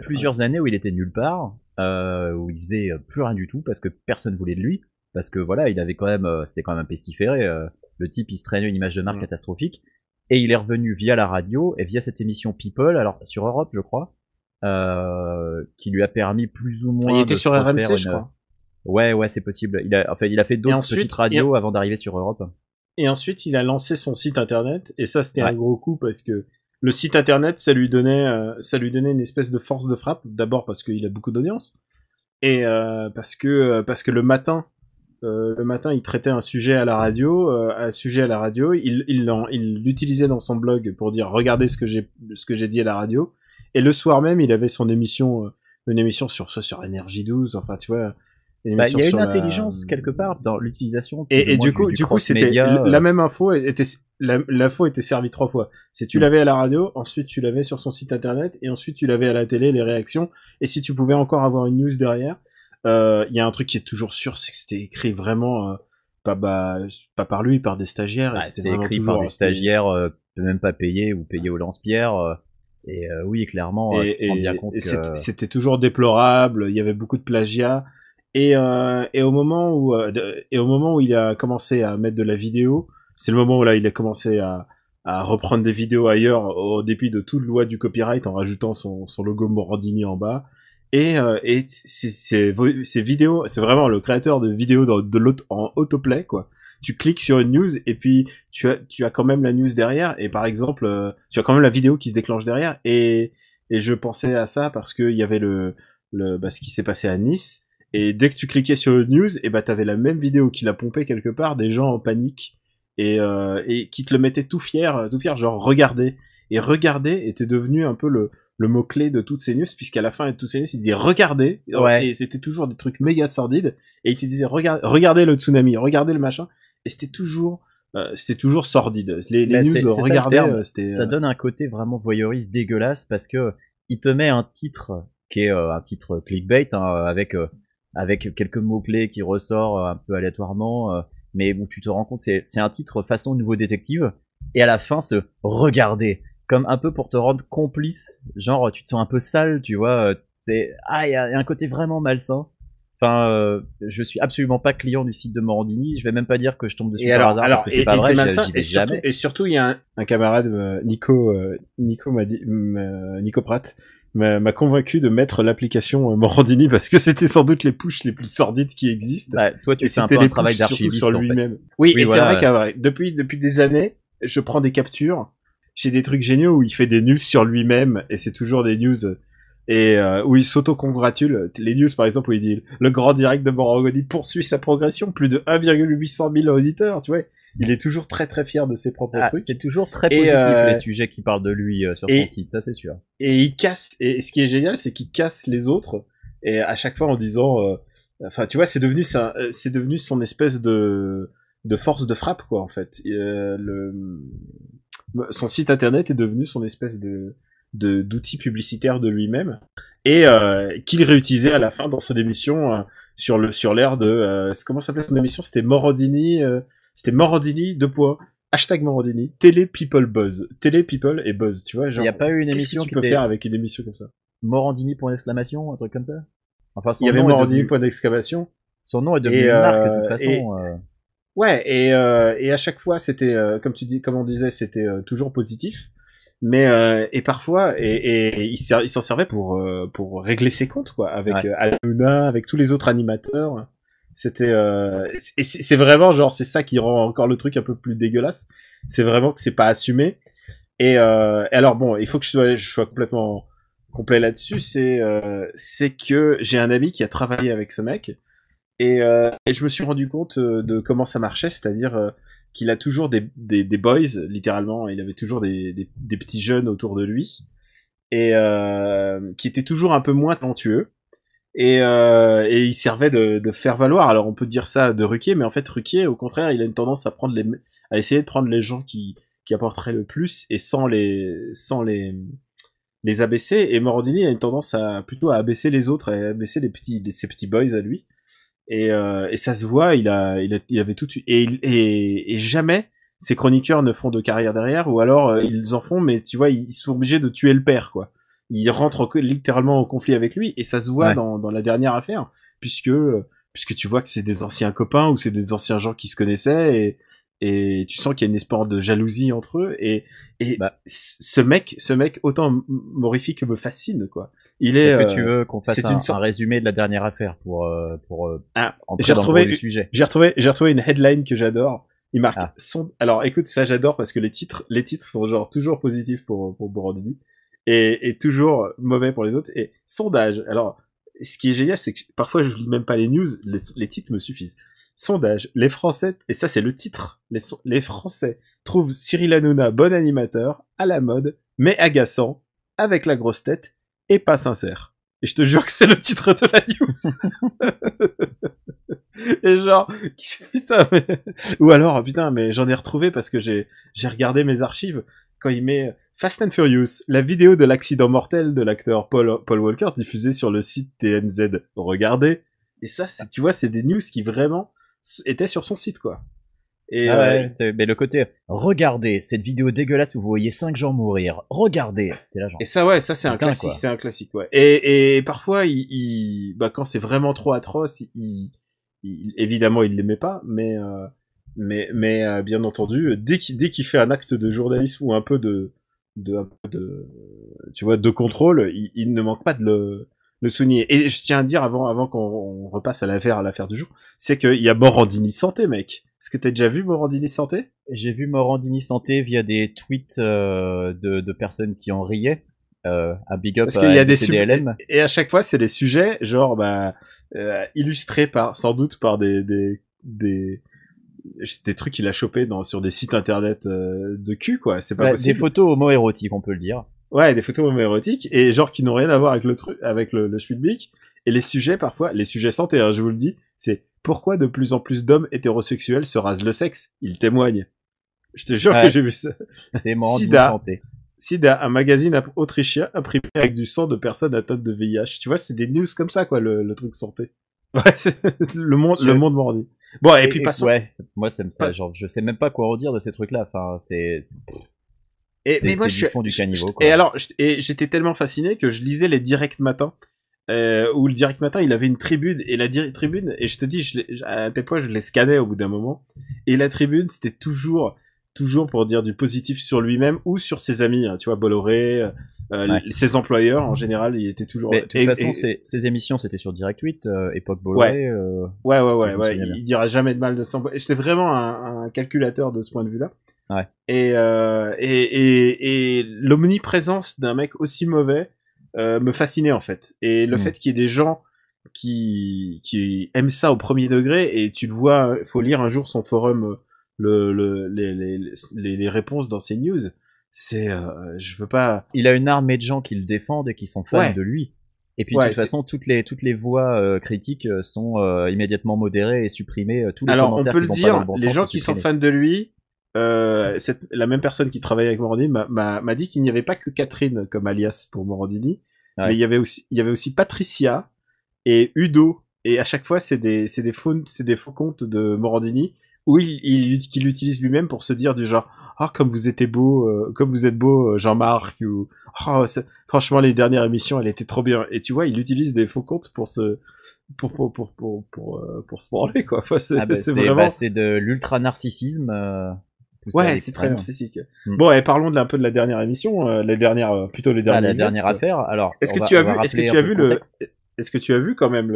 plusieurs années où il était nulle part, où il faisait plus rien du tout parce que personne voulait de lui, parce que voilà, il avait quand même, c'était quand même un pestiféré. Le type, il se traînait une image de marque catastrophique, et il est revenu via la radio et via cette émission People, alors sur Europe, je crois. Qui lui a permis plus ou moins. Il était sur RMC, je crois. Ouais, c'est possible. Il a fait d'autres petites radios avant d'arriver sur Europe. Et ensuite, il a lancé son site internet, et ça, c'était un gros coup parce que le site internet, ça lui donnait une espèce de force de frappe. D'abord parce qu'il a beaucoup d'audience, et parce que le matin, il traitait un sujet à la radio, il l'utilisait dans son blog pour dire regardez ce que j'ai dit à la radio. Et le soir même, il avait son émission, une émission sur Énergie 12, enfin, tu vois. Il y a une intelligence quelque part dans l'utilisation. Et du coup, c'était la même info l'info était servie 3 fois. C'est tu l'avais à la radio, ensuite tu l'avais sur son site internet, et ensuite tu l'avais à la télé, les réactions. Et si tu pouvais encore avoir une news derrière, il y a un truc qui est toujours sûr, c'est que c'était écrit vraiment, pas par lui, par des stagiaires. C'est écrit par des stagiaires, même pas payés ou payés au lance-pierre. Et oui, clairement, tu te rends bien compte que c'était toujours déplorable. Il y avait beaucoup de plagiat. Et au moment où il a commencé à mettre de la vidéo, c'est le moment où là il a commencé à reprendre des vidéos ailleurs au dépit de toute loi du copyright en rajoutant son logo Morandini en bas. Et ces vidéos, c'est vraiment le créateur de vidéos en autoplay, quoi. Tu cliques sur une news et puis tu as quand même la news derrière, et par exemple tu as quand même la vidéo qui se déclenche derrière, et je pensais à ça parce que il y avait ce qui s'est passé à Nice, et dès que tu cliquais sur une news, et t'avais la même vidéo qui l'a pompé quelque part, des gens en panique et qui te le mettaient tout fier, genre regardez était devenu un peu le mot-clé de toutes ces news, puisqu'à la fin de toutes ces news, il disait regardez, et c'était toujours des trucs méga sordides, et il te disait regardez le tsunami, regardez le machin, et c'était toujours sordide. Les news regardez, ça donne un côté vraiment voyeuriste dégueulasse, parce que il te met un titre qui est un titre clickbait, hein, avec quelques mots-clés qui ressortent un peu aléatoirement, mais où tu te rends compte, c'est un titre façon Nouveau Détective, et à la fin, regardez, comme un peu pour te rendre complice, genre tu te sens un peu sale, tu vois, il y a un côté vraiment malsain. Enfin, je suis absolument pas client du site de Morandini, je vais même pas dire que je tombe dessus par hasard, parce que c'est pas vrai, j'y vais jamais. Et surtout, il y a un camarade, Nico Pratt, m'a convaincu de mettre l'application Morandini, parce que c'était sans doute les pushs les plus sordides qui existent. Toi, tu fais un peu un travail d'archiviste sur lui-même. Oui, et voilà. C'est vrai que depuis des années, je prends des captures, j'ai des trucs géniaux où il fait des news sur lui-même, et c'est toujours des news et où il s'auto-congratule. Les news, par exemple, où il dit le grand direct de Morandini poursuit sa progression, plus de 1,800 000 auditeurs, tu vois. Il est toujours très très fier de ses propres trucs. C'est toujours très positif, les sujets qui parlent de lui sur son site, ça c'est sûr. Et il casse, et ce qui est génial, c'est qu'il casse les autres, et à chaque fois en disant, enfin tu vois, c'est devenu son espèce de force de frappe, quoi, en fait. Son site internet est devenu son espèce d'outil publicitaire de lui-même, et qu'il réutilisait à la fin dans son émission sur l'air de comment s'appelait son émission, c'était Morandini, hashtag Morandini, Télé People Buzz, Télé People et Buzz, tu vois, genre. Il y a pas eu une émission que tu peux faire avec une émission comme ça? Morandini point d'exclamation, un truc comme ça? Enfin, il y avait Morandini point d'exclamation. Son nom est devenu une marque de toute façon. Ouais, et à chaque fois, c'était, comme on disait, c'était toujours positif. Mais et parfois, il s'en servait pour régler ses comptes, quoi, avec Hanouna, avec tous les autres animateurs. C'était et c'est vraiment genre c'est ça qui rend encore le truc un peu plus dégueulasse. C'est vraiment que c'est pas assumé. Et alors bon, il faut que je sois complètement complet là-dessus. C'est que j'ai un ami qui a travaillé avec ce mec. Et je me suis rendu compte de comment ça marchait, c'est-à-dire qu'il a toujours des boys, littéralement, il avait toujours des petits jeunes autour de lui, et qui étaient toujours un peu moins talentueux, et il servait de faire valoir. Alors on peut dire ça de Ruquier, mais en fait Ruquier, au contraire, il a une tendance à essayer de prendre les gens qui apporteraient le plus, et sans les abaisser, et Morandini a une tendance plutôt à abaisser les autres, et à abaisser ses petits boys à lui. Et ça se voit, il avait tout et jamais ces chroniqueurs ne font de carrière derrière, ou alors ils en font, mais tu vois, ils sont obligés de tuer le père, quoi. Ils rentrent littéralement en conflit avec lui, et ça se voit dans la dernière affaire, puisque tu vois que c'est des anciens copains, ou c'est des anciens gens qui se connaissaient, et tu sens qu'il y a une espèce de jalousie entre eux, et ce mec, autant m'horrifie que me fascine, quoi. Est-ce que tu veux qu'on fasse un résumé de la dernière affaire pour entrer dans le sujet? J'ai retrouvé une headline que j'adore. Il marque alors écoute, ça j'adore parce que les titres sont genre toujours positifs pour Morandini et toujours mauvais pour les autres. Et sondage. Alors ce qui est génial, c'est que parfois je lis même pas les news, les titres me suffisent. Sondage, les Français, et ça c'est le titre, les Français trouvent Cyril Hanouna bon animateur, à la mode, mais agaçant, avec la grosse tête, et pas sincère. Et je te jure que c'est le titre de la news. Et genre, putain, mais... Ou alors, putain, mais j'en ai retrouvé parce que j'ai regardé mes archives quand il met Fast and Furious, la vidéo de l'accident mortel de l'acteur Paul Walker diffusée sur le site TMZ. Regardez. Et ça, tu vois, c'est des news qui vraiment étaient sur son site, quoi. Et mais le côté regardez cette vidéo dégueulasse où vous voyez 5 gens mourir, regardez, t'es là genre. Et ça c'est un classique, c'est un classique, ouais. Et parfois quand c'est vraiment trop atroce, évidemment il l'aimait pas, mais bien entendu dès qu'il fait un acte de journalisme ou un peu de tu vois, de contrôle, il ne manque pas de le souligner. Et je tiens à dire avant qu'on repasse à l'affaire du jour, c'est qu'il y a Morandini Santé, mec. Est-ce que t'as déjà vu Morandini Santé? J'ai vu Morandini Santé via des tweets de personnes qui en riaient. Un big up. Parce qu'il y a des CDLM. Et à chaque fois, c'est des sujets genre illustrés sans doute par des trucs qu'il a chopés sur des sites internet de cul, quoi. C'est pas possible. Des photos homo-érotiques, on peut le dire. Ouais, des photos homo-érotiques et genre qui n'ont rien à voir avec le truc, avec le schmilblick. Et les sujets parfois, les sujets santé, je vous le dis, c'est pourquoi de plus en plus d'hommes hétérosexuels se rasent le sexe. Ils témoignent. Je te jure que j'ai vu ça. C'est Morandini Santé. Sida, un magazine autrichien imprimé avec du sang de personnes atteintes de VIH. Tu vois, c'est des news comme ça, quoi, le truc santé. Ouais, c'est le monde Morandini. Bon, et puis passons. Ouais, moi, ça, genre, je sais même pas quoi redire de ces trucs-là. Enfin, c'est mais moi, du fond du caniveau, quoi. Et alors, j'étais tellement fasciné que je lisais les directs matins. Où le direct matin, il avait une tribune, et la tribune, et je te dis, à tel point, je les scannais au bout d'un moment, et la tribune, c'était toujours pour dire du positif sur lui-même ou sur ses amis, hein, tu vois, Bolloré, ses employeurs, en général, il était toujours... Mais, de toute façon, ces émissions, c'était sur Direct 8, époque Bolloré. Ouais, il dira jamais de mal de son... C'était vraiment un calculateur de ce point de vue-là. Ouais. Et l'omniprésence d'un mec aussi mauvais me fascinait, en fait. Et le fait qu'il y ait des gens qui aiment ça au premier degré, et tu le vois, faut lire un jour son forum, les réponses dans ses news, c'est je veux pas... Il a une armée de gens qui le défendent et qui sont fans de lui. Et puis de toute façon, toutes les voix critiques sont immédiatement modérées et supprimées. Tous les commentaires on peut qui le vont pas dans dire, le bon les sens gens qui sont fans de lui, la même personne qui travaille avec Morandini m'a dit qu'il n'y avait pas que Catherine comme alias pour Morandini, mais il y avait aussi Patricia et Udo, et à chaque fois c'est des faux comptes de Morandini où qu'il utilise lui-même pour se dire du genre oh comme vous êtes beau Jean-Marc ou oh franchement les dernières émissions elles étaient trop bien. Et tu vois il utilise des faux comptes pour se branler quoi. Enfin, c'est de l'ultra narcissisme. Ouais, c'est très narcissique. Bon, et parlons un peu de la dernière émission, les dernières affaire. Alors, est-ce que tu as vu quand même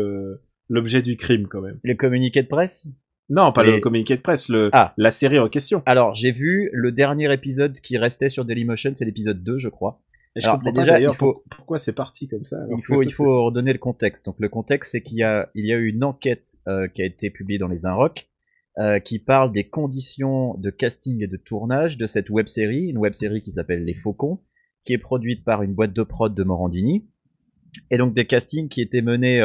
l'objet du crime quand même? Les communiqués de presse? Non, pas le communiqué de presse, la série en question. Alors, j'ai vu le dernier épisode qui restait sur Dailymotion, c'est l'épisode 2, je crois. Et je comprends déjà, d'ailleurs, pourquoi c'est parti comme ça. Il faut redonner le contexte. Donc, le contexte, c'est qu'il y a eu une enquête qui a été publiée dans les Inrocks, qui parle des conditions de casting et de tournage de cette web-série, une web-série qui s'appelle Les Faucons, qui est produite par une boîte de prod de Morandini, et donc des castings qui étaient menés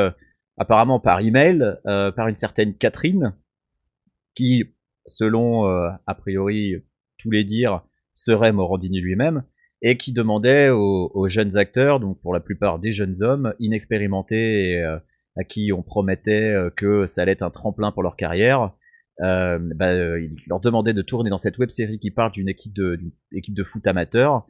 apparemment par email par une certaine Catherine, qui, selon a priori tous les dires, serait Morandini lui-même, et qui demandait aux jeunes acteurs, donc pour la plupart des jeunes hommes inexpérimentés et à qui on promettait que ça allait être un tremplin pour leur carrière, il leur demandait de tourner dans cette web-série qui parle d'une équipe de foot amateur,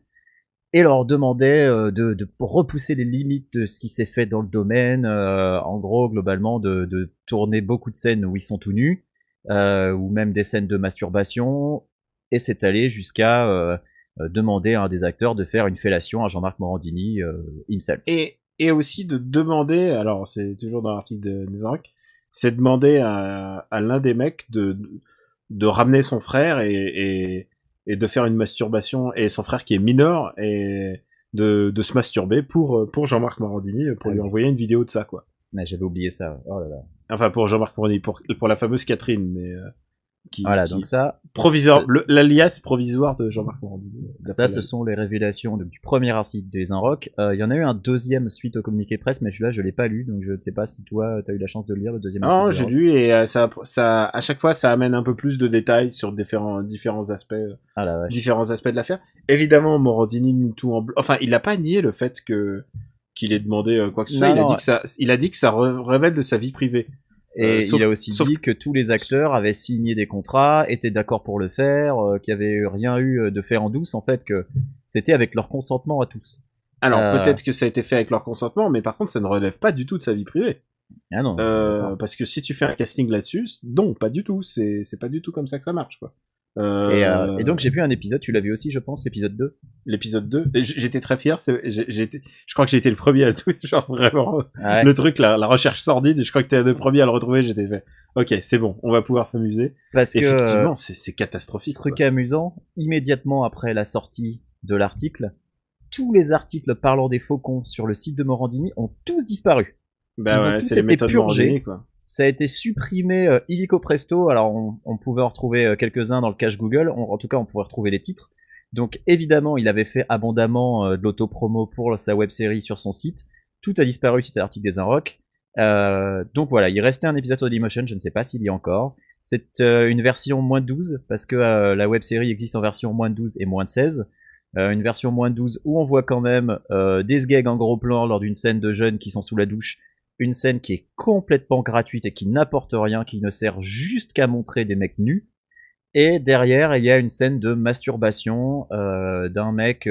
et leur demandait de repousser les limites de ce qui s'est fait dans le domaine, en gros globalement de tourner beaucoup de scènes où ils sont tout nus, ou même des scènes de masturbation, et c'est allé jusqu'à demander à un des acteurs de faire une fellation à Jean-Marc Morandini himself. Et aussi de demander, alors c'est toujours dans l'article des Inrocks, c'est demander à l'un des mecs de ramener son frère et de faire une masturbation, et son frère qui est mineur, et de se masturber pour Jean-Marc Morandini, pour lui envoyer une vidéo de ça, quoi. Mais j'avais oublié ça. Oh là là. Enfin, pour Jean-Marc Morandini, pour la fameuse Catherine, mais donc ça, provisoire, l'alias provisoire de Jean-Marc Morandini. Ça, ce sont les révélations du premier article des Inrocks. Il y en a eu un deuxième suite au communiqué presse, mais celui-là, je l'ai pas lu, donc je ne sais pas si toi, t'as eu la chance de le lire, le deuxième article. Non, j'ai lu, et ça, à chaque fois, ça amène un peu plus de détails sur différents aspects, différents aspects de l'affaire. Évidemment, Morandini nie tout en blanc. Enfin, il a pas nié le fait qu'il ait demandé quoi que ce soit. Il a dit que ça relève de sa vie privée. Et il a aussi dit que tous les acteurs avaient signé des contrats, étaient d'accord pour le faire, qu'il n'y avait rien eu de fait en douce, en fait, que c'était avec leur consentement à tous. Alors, peut-être que ça a été fait avec leur consentement, mais par contre, ça ne relève pas du tout de sa vie privée. Ah non. Parce que si tu fais un casting là-dessus, non, pas du tout. C'est pas du tout comme ça que ça marche, quoi. Et donc j'ai vu un épisode, tu l'as vu aussi je pense, l'épisode 2. L'épisode 2, et j'étais très fier, je crois que j'ai été le premier à le trouver, genre vraiment, le truc, la recherche sordide, et je crois que t'es le premier à le retrouver, j'étais fait, ok, c'est bon, on va pouvoir s'amuser. Parce que, effectivement, c'est catastrophique. Truc amusant, immédiatement après la sortie de l'article, tous les articles parlant des faucons sur le site de Morandini ont tous disparu. Bah ils ont tous été purgés, quoi. Ça a été supprimé illico presto. Alors on pouvait en retrouver quelques-uns dans le cache Google. En tout cas, on pouvait retrouver les titres. Donc évidemment, il avait fait abondamment de l'autopromo pour sa web-série sur son site. Tout a disparu suite à l'article des Inrocks. Donc voilà, il restait un épisode sur Dailymotion. Je ne sais pas s'il y a encore. C'est une version moins de 12 parce que la web-série existe en version moins de 12 et moins de 16. Une version moins de 12 où on voit quand même des gags en gros plan lors d'une scène de jeunes qui sont sous la douche. Une scène qui est complètement gratuite et qui n'apporte rien, qui ne sert juste qu'à montrer des mecs nus. Et derrière, il y a une scène de masturbation d'un mec.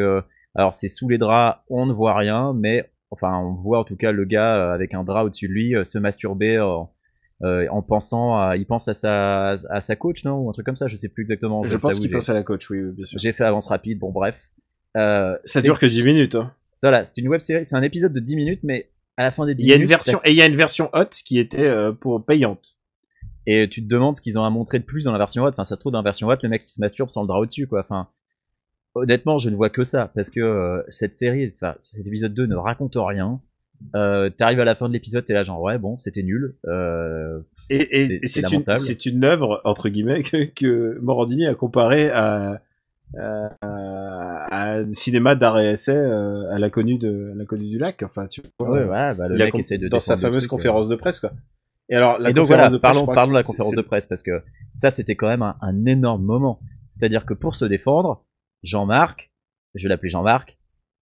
Alors c'est sous les draps, on ne voit rien, mais enfin on voit en tout cas le gars avec un drap au-dessus de lui se masturber en pensant il pense à sa coach, non, ou un truc comme ça, je sais plus exactement. Je pense qu'il pense à la coach, oui, bien sûr. J'ai fait avance rapide, bon bref. Ça dure que 10 minutes. Hein. Ça là, c'est une web série, c'est un épisode de 10 minutes, mais à la fin des 10 minutes... il y a une version hot qui était pour payante. Et tu te demandes ce qu'ils ont à montrer de plus dans la version hot. Enfin, ça se trouve dans la version hot, le mec il se masturbe sans le drap au-dessus, quoi. Enfin, honnêtement, je ne vois que ça, parce que cette série, enfin, cet épisode 2 ne raconte rien. T'arrives à la fin de l'épisode, t'es là genre, ouais, bon, c'était nul. C'est une œuvre, entre guillemets, que Morandini a comparé à cinéma d'art et essai à l'inconnu du lac, enfin tu vois, le mec essaie de dans sa fameuse conférence de presse, quoi. Et alors donc voilà, parlons de la conférence de presse, parce que ça c'était quand même un énorme moment. C'est-à-dire que pour se défendre, Jean-Marc, je vais l'appeler Jean-Marc,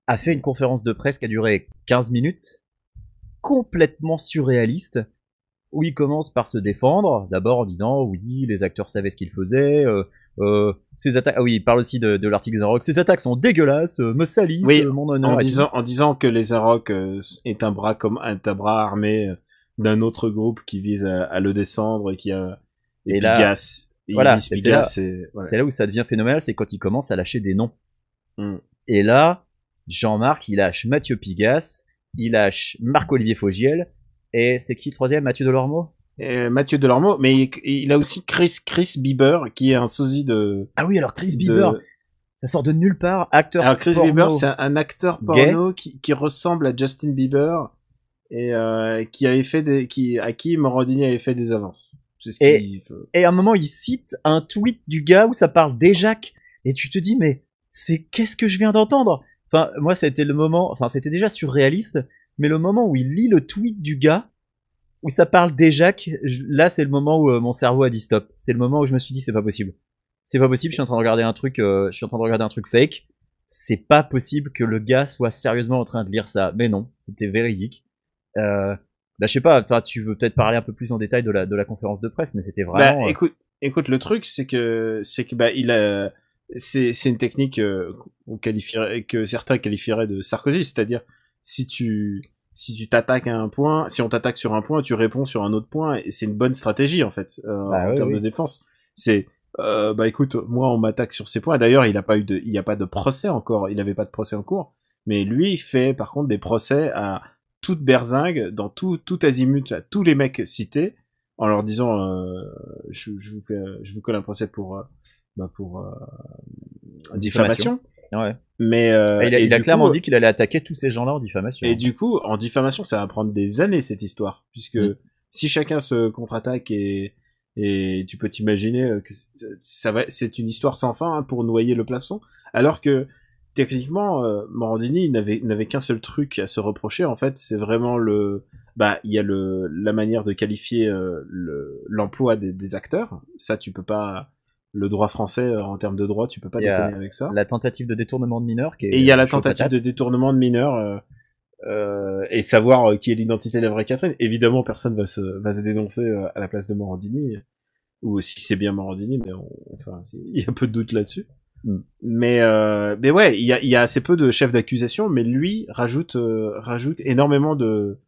a fait une conférence de presse qui a duré 15 minutes, complètement surréaliste, où il commence par se défendre, d'abord en disant oui, les acteurs savaient ce qu'ils faisaient, Ces attaques. Ah oui, il parle aussi de l'article des Arocs. Ces attaques sont dégueulasses, me salissent, Oui, mon honneur. en disant que les Arocs est un bras armé d'un autre groupe qui vise à le descendre et qui a Et et là, Pigasse. Il voilà, vise c'est Pigasse et voilà. C'est là où ça devient phénoménal, c'est quand il commence à lâcher des noms. Mm. Et là, Jean-Marc, il lâche Mathieu Pigasse, il lâche Marc-Olivier Fogiel, et c'est qui le troisième, Mathieu Delormeau? Mathieu Delormeau, mais il a aussi Chris Bieber qui est un sosie de. Ah oui, alors Chris Bieber, ça sort de nulle part, acteur Alors Chris porno. Bieber, c'est un acteur porno qui ressemble à Justin Bieber et qui avait fait à qui Morandini avait fait des avances. C'est ce qu'il veut. Et à un moment, il cite un tweet du gars où ça parle d'Éjac, et tu te dis, mais qu'est-ce que je viens d'entendre? Enfin, moi, c'était le moment, enfin, c'était déjà surréaliste, mais le moment où il lit le tweet du gars, où ça parle d'Éjac, là, c'est le moment où mon cerveau a dit stop. C'est le moment où je me suis dit, c'est pas possible. C'est pas possible, je suis en train de regarder un truc fake. C'est pas possible que le gars soit sérieusement en train de lire ça. Mais non, c'était véridique. Bah, je sais pas, tu veux peut-être parler un peu plus en détail de la conférence de presse, mais c'était vraiment. Bah, écoute, le truc, c'est que bah, c'est une technique que certains qualifieraient de Sarkozy, c'est-à-dire si tu t'attaques à un point, si on t'attaque sur un point, tu réponds sur un autre point, et c'est une bonne stratégie en fait en termes de défense. C'est bah écoute, moi on m'attaque sur ces points. D'ailleurs, il y a pas de procès encore, il avait pas de procès en cours, mais lui il fait par contre des procès à toute berzingue, dans tout azimut, à tous les mecs cités, en leur disant je vous colle un procès pour diffamation. Ouais. Mais il a clairement dit qu'il allait attaquer tous ces gens-là en diffamation. Et du coup, en diffamation, ça va prendre des années cette histoire, puisque si chacun se contre-attaque et tu peux t'imaginer que c'est une histoire sans fin hein, pour noyer le poisson, alors que techniquement, Morandini n'avait qu'un seul truc à se reprocher. En fait, c'est vraiment il y a la manière de qualifier l'emploi des acteurs. Ça, tu peux pas. Le droit français, en termes de droit, tu peux pas déconner avec ça. La tentative de détournement de mineurs. Et il y a la tentative de détournement de mineurs et savoir qui est l'identité de la vraie Catherine. Évidemment, personne va se dénoncer à la place de Morandini, ou si c'est bien Morandini, mais enfin, il y a peu de doute là-dessus. Mais ouais, il y a assez peu de chefs d'accusation, mais lui rajoute énormément de.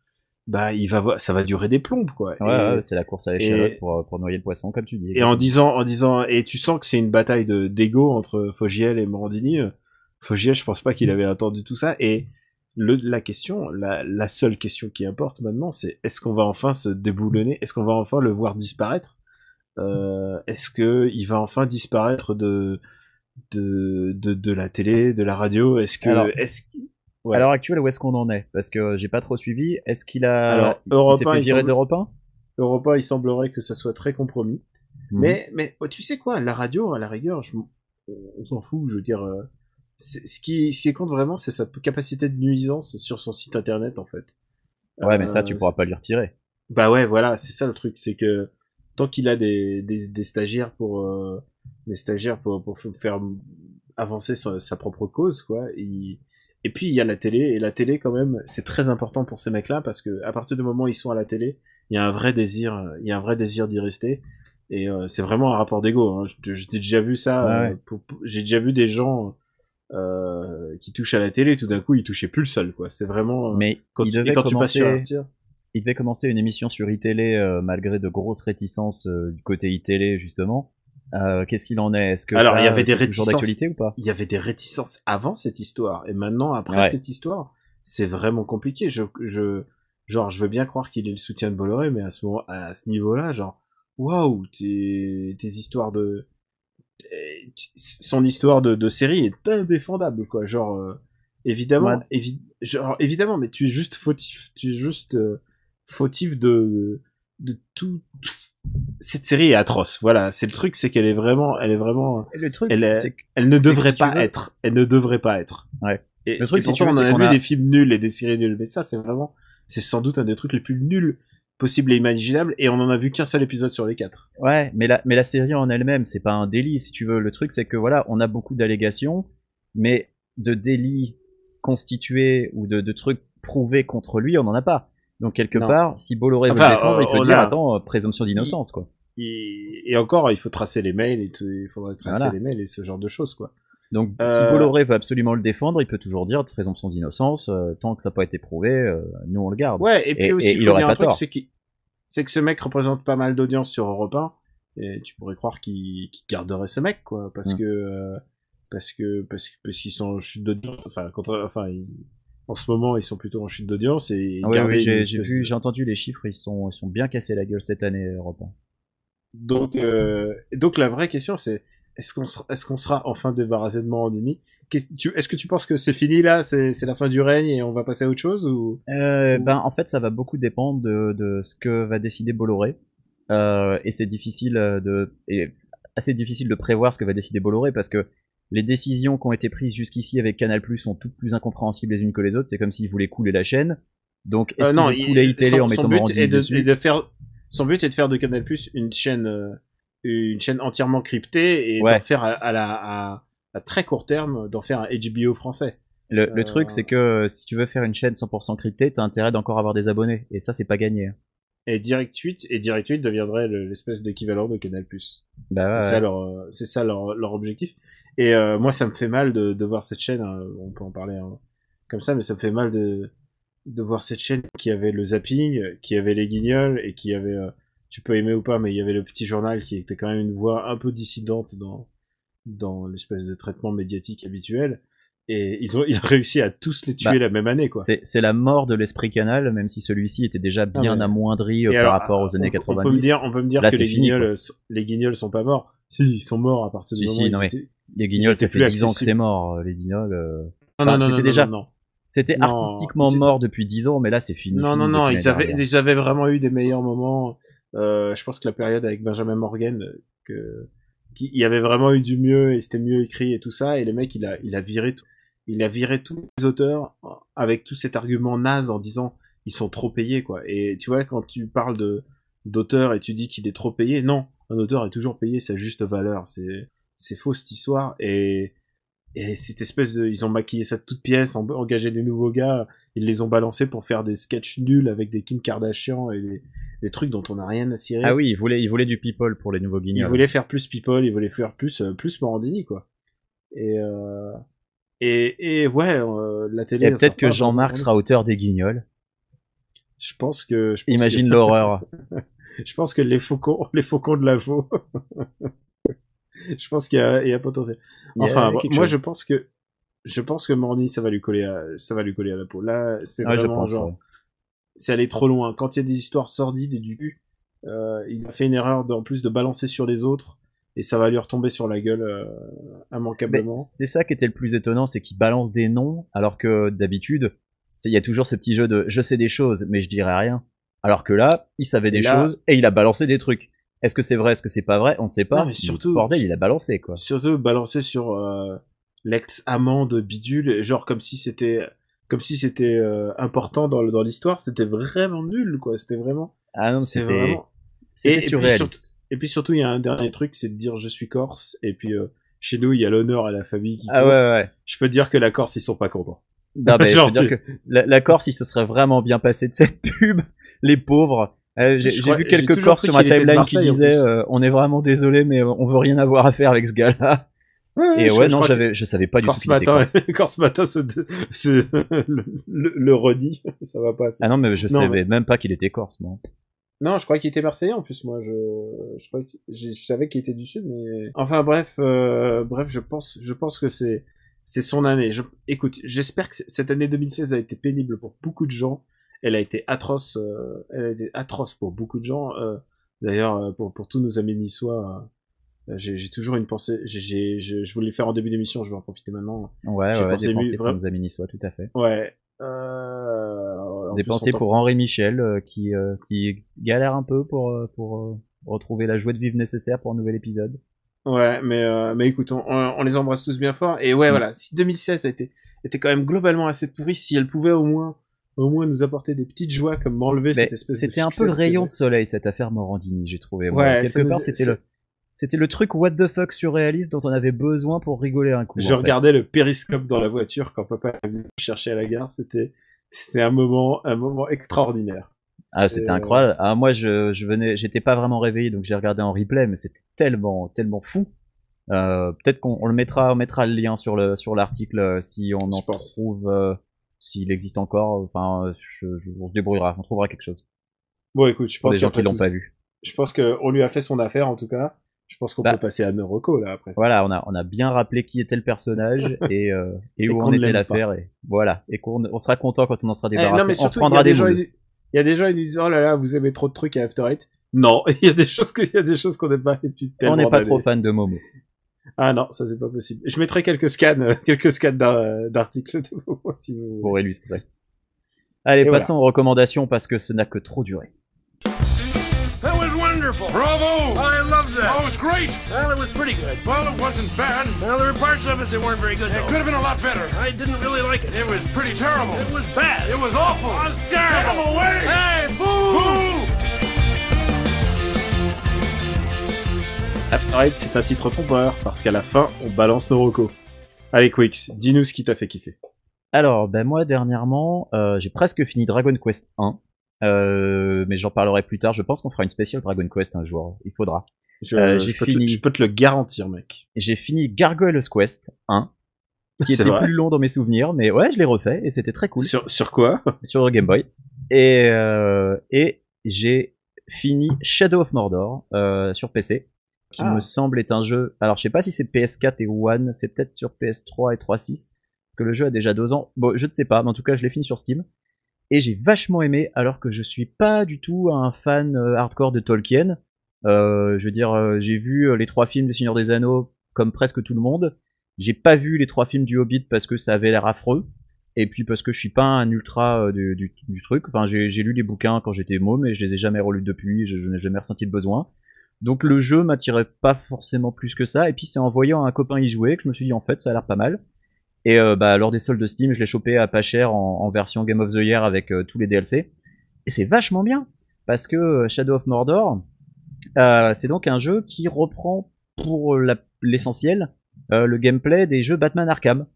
Bah, ça va durer des plombes, quoi. Ouais, c'est la course à l'échalote pour noyer le poisson, comme tu dis. Et en disant, et tu sens que c'est une bataille d'ego entre Fogiel et Morandini. Fogiel, je pense pas qu'il avait attendu tout ça. Et la question, la seule question qui importe maintenant, c'est est-ce qu'on va enfin se déboulonner? Est-ce qu'on va enfin le voir disparaître? Est-ce que il va enfin disparaître de la télé, de la radio? À l'heure actuelle, où est-ce qu'on en est? Parce que j'ai pas trop suivi. Est-ce qu'il s'est fait virer d'Europe 1? Europe 1, il semblerait que ça soit très compromis. Mais tu sais quoi, la radio, à la rigueur, on s'en fout, je veux dire. Ce qui compte vraiment, c'est sa capacité de nuisance sur son site internet, en fait. Ouais, mais ça, tu pourras pas lui retirer. Bah ouais, voilà, c'est ça le truc, c'est que tant qu'il a des stagiaires pour faire avancer sa propre cause, quoi, et puis il y a la télé, et la télé quand même, c'est très important pour ces mecs-là, parce que à partir du moment où ils sont à la télé, il y a un vrai désir d'y rester, et c'est vraiment un rapport d'ego. Hein. J'ai déjà vu ça. Ouais. J'ai déjà vu des gens qui touchent à la télé, tout d'un coup ils touchaient plus le sol, quoi. C'est vraiment. Mais quand tu passes sur Artir. Il devait commencer une émission sur iTélé malgré de grosses réticences du côté iTélé justement. Qu'est-ce qu'il en est? Est-ce que alors il y avait des réticences d'actualité ou pas? Il y avait des réticences avant cette histoire, et maintenant après cette histoire, c'est vraiment compliqué. Je veux bien croire qu'il est le soutien de Bolloré, mais à ce niveau-là, genre waouh, tes histoires son histoire de série est indéfendable, quoi. Genre évidemment, évidemment, mais tu es juste fautif de tout. Cette série est atroce. Voilà, c'est le truc, c'est qu'elle est vraiment. Le truc, elle ne devrait pas être. Elle ne devrait pas être. Ouais. Et le truc, c'est qu'on a vu des films nuls et des séries nulles, mais ça, c'est sans doute un des trucs les plus nuls possibles et imaginables, et on en a vu qu'un seul épisode sur les 4. Ouais, mais la série en elle-même, c'est pas un délit, si tu veux. Le truc, c'est que voilà, on a beaucoup d'allégations, mais de délits constitués ou de trucs prouvés contre lui, on en a pas. Donc quelque part, si Bolloré veut le défendre, il peut dire attends, présomption d'innocence, quoi. et encore, il faut tracer les mails et tout, il faudrait tracer les mails et ce genre de choses, quoi. Donc, si Bolloré veut absolument le défendre, il peut toujours dire de présomption d'innocence, tant que ça n'a pas été prouvé, nous on le garde. Ouais, et puis aussi, il aurait pas un truc, tort. c'est que ce mec représente pas mal d'audience sur Europe 1, et tu pourrais croire qu'il garderait ce mec, quoi, parce qu'ils sont en chute d'audience, en ce moment, ils sont plutôt en chute d'audience, et j'ai entendu les chiffres, ils sont bien cassés la gueule cette année, Europe 1. Donc la vraie question, c'est est-ce qu'on sera enfin débarrassé de Morandini? Est-ce que tu penses que c'est fini là, c'est la fin du règne et on va passer à autre chose ou en fait, ça va beaucoup dépendre de ce que va décider Bolloré, et c'est assez difficile de prévoir ce que va décider Bolloré parce que les décisions qui ont été prises jusqu'ici avec Canal+ sont toutes plus incompréhensibles les unes que les autres. C'est comme s'il voulait couler la chaîne. Donc, est-ce qu'il veut couler iTélé en mettant Morandini dessus? Son but est de faire de Canal+ une chaîne entièrement cryptée et d'en faire à très court terme, d'en faire un HBO français. Le truc, c'est que si tu veux faire une chaîne 100% cryptée, t'as intérêt d'encore avoir des abonnés. Et ça, c'est pas gagné. Et Direct 8 deviendrait l'espèce d'équivalent de Canal+. Bah, c'est ça leur objectif. Et moi, ça me fait mal de voir cette chaîne. On peut en parler comme ça, mais ça me fait mal de voir cette chaîne qui avait le zapping, qui avait les guignols et qui avait, tu peux aimer ou pas, mais il y avait le petit journal qui était quand même une voix un peu dissidente dans l'espèce de traitement médiatique habituel. Et ils ont réussi à tous les tuer la même année, quoi. C'est la mort de l'esprit Canal, même si celui-ci était déjà bien amoindri par rapport aux années 90. On peut me dire là, que les guignols sont pas morts. Si, ils sont morts à partir du moment où les guignols, ça fait 10 ans que c'est mort. Les guignols, c'était artistiquement mort depuis 10 ans, mais là, c'est fini. Non, ils avaient vraiment eu des meilleurs moments. Je pense que la période avec Benjamin Morgan, il y avait vraiment eu du mieux et c'était mieux écrit et tout ça, et les mecs, il a viré tous les auteurs avec tout cet argument naze en disant ils sont trop payés, quoi. Et tu vois, quand tu parles d'auteur et tu dis qu'il est trop payé, non, un auteur est toujours payé sa juste valeur. C'est faux cette histoire, et cette espèce ils ont maquillé ça de toutes pièces, engagé des nouveaux gars, ils les ont balancés pour faire des sketchs nuls avec des Kim Kardashian et des trucs dont on n'a rien à cirer. Ah oui, ils voulaient du people pour les nouveaux guignols. Ils voulaient faire plus people, ils voulaient faire plus Morandini, quoi. Et ouais, la télé. Et peut-être que Jean-Marc sera auteur des guignols. Imagine l'horreur. Je pense que les faucons de l'info. Je pense qu'il y a potentiel. Enfin, moi, je pense que Morandini, ça va lui coller à la peau. Là, c'est vraiment c'est aller trop loin. Quand il y a des histoires sordides et du cul, il a fait une erreur en plus de balancer sur les autres, et ça va lui retomber sur la gueule immanquablement. C'est ça qui était le plus étonnant, c'est qu'il balance des noms, alors que d'habitude, il y a toujours ce petit jeu de je sais des choses, mais je dirai rien. Alors que là, il savait des choses et il a balancé des trucs. Est-ce que c'est vrai, est-ce que c'est pas vrai? On ne sait pas. Non, mais surtout, bordel, il a balancé, quoi. Surtout balancé sur l'ex-amant de Bidule, genre comme si c'était important dans l'histoire. C'était vraiment nul, quoi. C'était vraiment. Ah non, c'était surréaliste. Et puis surtout, il y a un dernier truc, c'est de dire je suis corse. Et puis chez nous, il y a l'honneur à la famille qui compte. Ouais. Je peux te dire que la Corse, ils sont pas contents. Non, mais je veux dire que la Corse, il se serait vraiment bien passé de cette pub. Les pauvres. J'ai vu quelques Corses sur ma timeline qui disaient on est vraiment désolé, mais on veut rien avoir à faire avec ce gars-là. Ouais, je savais pas du tout qu'il était corse. Corse Matin le redit, ça va pas. Ah non, mais je savais même pas qu'il était corse, moi. Non, je crois qu'il était marseillais en plus, moi. Je savais qu'il était du sud, mais enfin bref, je pense que c'est son année. Écoute, j'espère que cette année 2016 a été pénible pour beaucoup de gens. Elle a été atroce pour beaucoup de gens. D'ailleurs, pour tous nos amis niçois. J'ai toujours une pensée. Je voulais le faire en début d'émission, je vais en profiter maintenant. Ouais, des pensées pour nos amis niçois, tout à fait. Ouais. Des pensées pour Henri Michel, qui galère un peu pour retrouver la joie de vivre nécessaire pour un nouvel épisode. Ouais, mais écoute, on les embrasse tous bien fort. Et ouais, voilà, si 2016 était quand même globalement assez pourri, si elle pouvait au moins nous apporter des petites joies comme m'enlever cette espèce de c'était un peu le rayon de soleil, cette affaire Morandini, j'ai trouvé. Ouais, quelque part, c'était le truc what the fuck surréaliste dont on avait besoin pour rigoler un coup. Je regardais le périscope dans la voiture quand papa est venu me chercher à la gare. C'était un moment extraordinaire. Ah, c'était incroyable. Ah, moi, j'étais pas vraiment réveillé, donc j'ai regardé en replay, mais c'était tellement fou. Peut-être on on mettra le lien sur l'article si on en trouve, s'il existe encore. Enfin, on se débrouillera, on trouvera quelque chose. Bon, écoute, je pense pour les gens qui l'ont pas vu. Je pense qu'on lui a fait son affaire, en tout cas. Je pense qu'on peut passer à Noroko, là, après. Voilà, on a bien rappelé qui était le personnage et où en était l'affaire. Et voilà. Et on sera content quand on en sera débarrassé. Non, mais surtout, on prendra des moules. Il y a des gens qui disent, oh là là, vous aimez trop de trucs à After Eight. Non, il y a des choses qu'on n'aime pas depuis tellement d'années. On n'est pas trop fan de Momo. Ah non, ça c'est pas possible. Je mettrai quelques scans d'articles de Momo, si vous voulez. Pour illustrer. Allez, passons aux recommandations parce que ce n'a que trop duré. That was wonderful. Bravo! I loved that. Oh, it was great! Well, it was pretty good. Well, it wasn't bad. Well, there were parts of it that weren't very good, It though. could have been a lot better. I didn't really like it. It was pretty terrible. It was bad. It was awful. It was Get terrible. him away! Hey, boo! Boo! After Eight, c'est un titre pompeur, parce qu'à la fin, on balance nos recos. Allez, Quix, dis-nous ce qui t'a fait kiffer. Alors, ben moi, dernièrement, j'ai presque fini Dragon Quest 1. Mais j'en parlerai plus tard. Je pense qu'on fera une spéciale Dragon Quest un jour. Il faudra. Je peux te le garantir, mec. J'ai fini Gargoyle's Quest 1, qui était plus long dans mes souvenirs, mais ouais, je l'ai refait et c'était très cool. Sur quoi? Sur Game Boy. Et j'ai fini Shadow of Mordor sur PC, qui me semble être un jeu. Alors, je sais pas si c'est PS4 et One, c'est peut-être sur PS3 et 3.6, que le jeu a déjà 2 ans. Bon, je ne sais pas, mais en tout cas, je l'ai fini sur Steam. Et j'ai vachement aimé, alors que je suis pas du tout un fan hardcore de Tolkien. Je veux dire, j'ai vu les 3 films du Seigneur des Anneaux comme presque tout le monde. J'ai pas vu les 3 films du Hobbit parce que ça avait l'air affreux. Et puis parce que je suis pas un ultra du truc. Enfin, j'ai lu les bouquins quand j'étais môme et je les ai jamais relus depuis. Je n'ai jamais ressenti le besoin. Donc le jeu m'attirait pas forcément plus que ça. Et puis c'est en voyant un copain y jouer que je me suis dit en fait ça a l'air pas mal. Et lors des soldes de Steam, je l'ai chopé à pas cher en version Game of the Year avec tous les DLC. Et c'est vachement bien, parce que Shadow of Mordor, c'est donc un jeu qui reprend pour l'essentiel le gameplay des jeux Batman Arkham.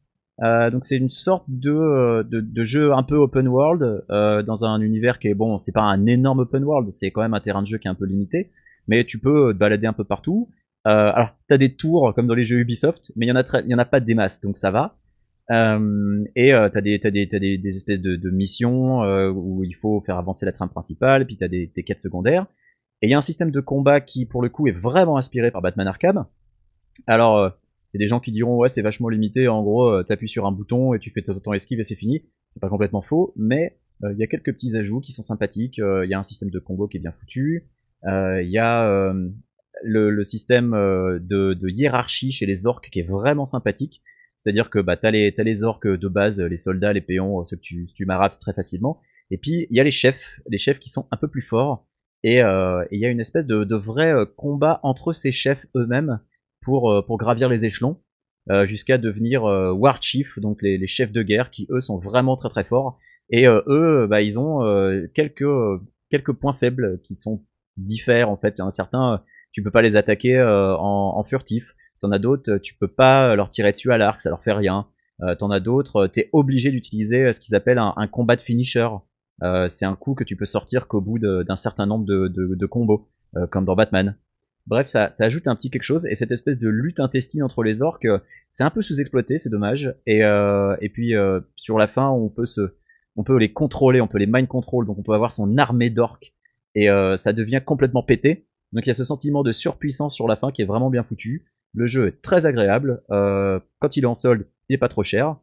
Donc c'est une sorte de jeu un peu open world, dans un univers qui est, bon, c'est pas un énorme open world, c'est quand même un terrain de jeu qui est un peu limité, mais tu peux te balader un peu partout. Alors t'as des tours comme dans les jeux Ubisoft, mais il y en a pas des masses, donc ça va. T'as des espèces de missions où il faut faire avancer la trame principale, puis t'as des quêtes secondaires. Et il y a un système de combat qui, pour le coup, est vraiment inspiré par Batman Arkham. Alors, il y a des gens qui diront ouais, c'est vachement limité. En gros, t'appuies sur un bouton et tu fais ton esquive et c'est fini. C'est pas complètement faux, mais il y a quelques petits ajouts qui sont sympathiques. Il y a un système de combo qui est bien foutu. Il y a le système de hiérarchie chez les orques qui est vraiment sympathique. C'est-à-dire que t'as les orques de base, les soldats, les péons, ceux que tu marattes très facilement. Et puis il y a les chefs qui sont un peu plus forts. Et il y a une espèce de vrai combat entre ces chefs eux-mêmes pour gravir les échelons jusqu'à devenir War Chief, donc les chefs de guerre qui eux sont vraiment très très forts. Et eux, ils ont quelques points faibles qui sont différents en fait. Il y en a certains, tu peux pas les attaquer en furtif. T'en as d'autres, tu peux pas leur tirer dessus à l'arc, ça leur fait rien. T'en as d'autres, t'es obligé d'utiliser ce qu'ils appellent un combat de finisher. C'est un coup que tu peux sortir qu'au bout d'un certain nombre de combos, comme dans Batman. Bref, ça ajoute un petit quelque chose, et cette espèce de lutte intestine entre les orques, c'est un peu sous-exploité, c'est dommage. Et puis sur la fin, on peut les contrôler, on peut les mind control, donc on peut avoir son armée d'orques, et ça devient complètement pété. Donc il y a ce sentiment de surpuissance sur la fin qui est vraiment bien foutu. Le jeu est très agréable. Quand il est en solde, il est pas trop cher.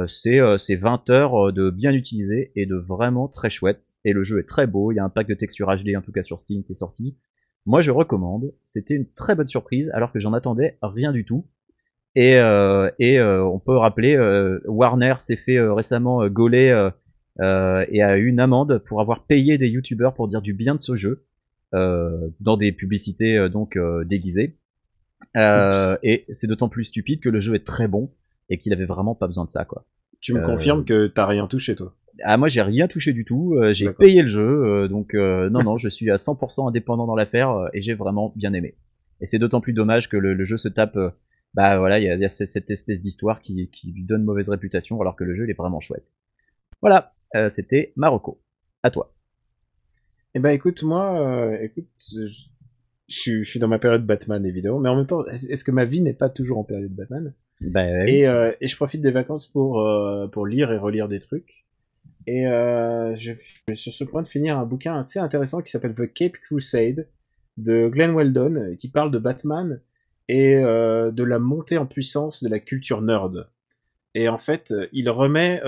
C'est 20 heures de bien utilisé et de vraiment très chouette. Et le jeu est très beau. Il y a un pack de texture HD, en tout cas sur Steam, qui est sorti. Moi, je recommande. C'était une très bonne surprise, alors que j'en attendais rien du tout. Et on peut rappeler, Warner s'est fait récemment gauler et a eu une amende pour avoir payé des youtubeurs pour dire du bien de ce jeu dans des publicités déguisées. Et c'est d'autant plus stupide que le jeu est très bon et qu'il avait vraiment pas besoin de ça, quoi. Tu me confirmes que t'as rien touché, toi? Ah, moi j'ai rien touché du tout, j'ai payé le jeu, donc non, je suis à 100% indépendant dans l'affaire et j'ai vraiment bien aimé. Et c'est d'autant plus dommage que le jeu se tape, voilà, il y a cette espèce d'histoire qui lui donne mauvaise réputation alors que le jeu il est vraiment chouette. Voilà, c'était Marocco. À toi. Eh ben écoute, moi, je suis dans ma période Batman évidemment, mais en même temps, est-ce que ma vie n'est pas toujours en période Batman? Bah, oui. Et je profite des vacances pour lire et relire des trucs. Et je suis sur ce point de finir un bouquin assez intéressant qui s'appelle The Cape Crusade de Glenn Weldon, qui parle de Batman et de la montée en puissance de la culture nerd. Et en fait, il remet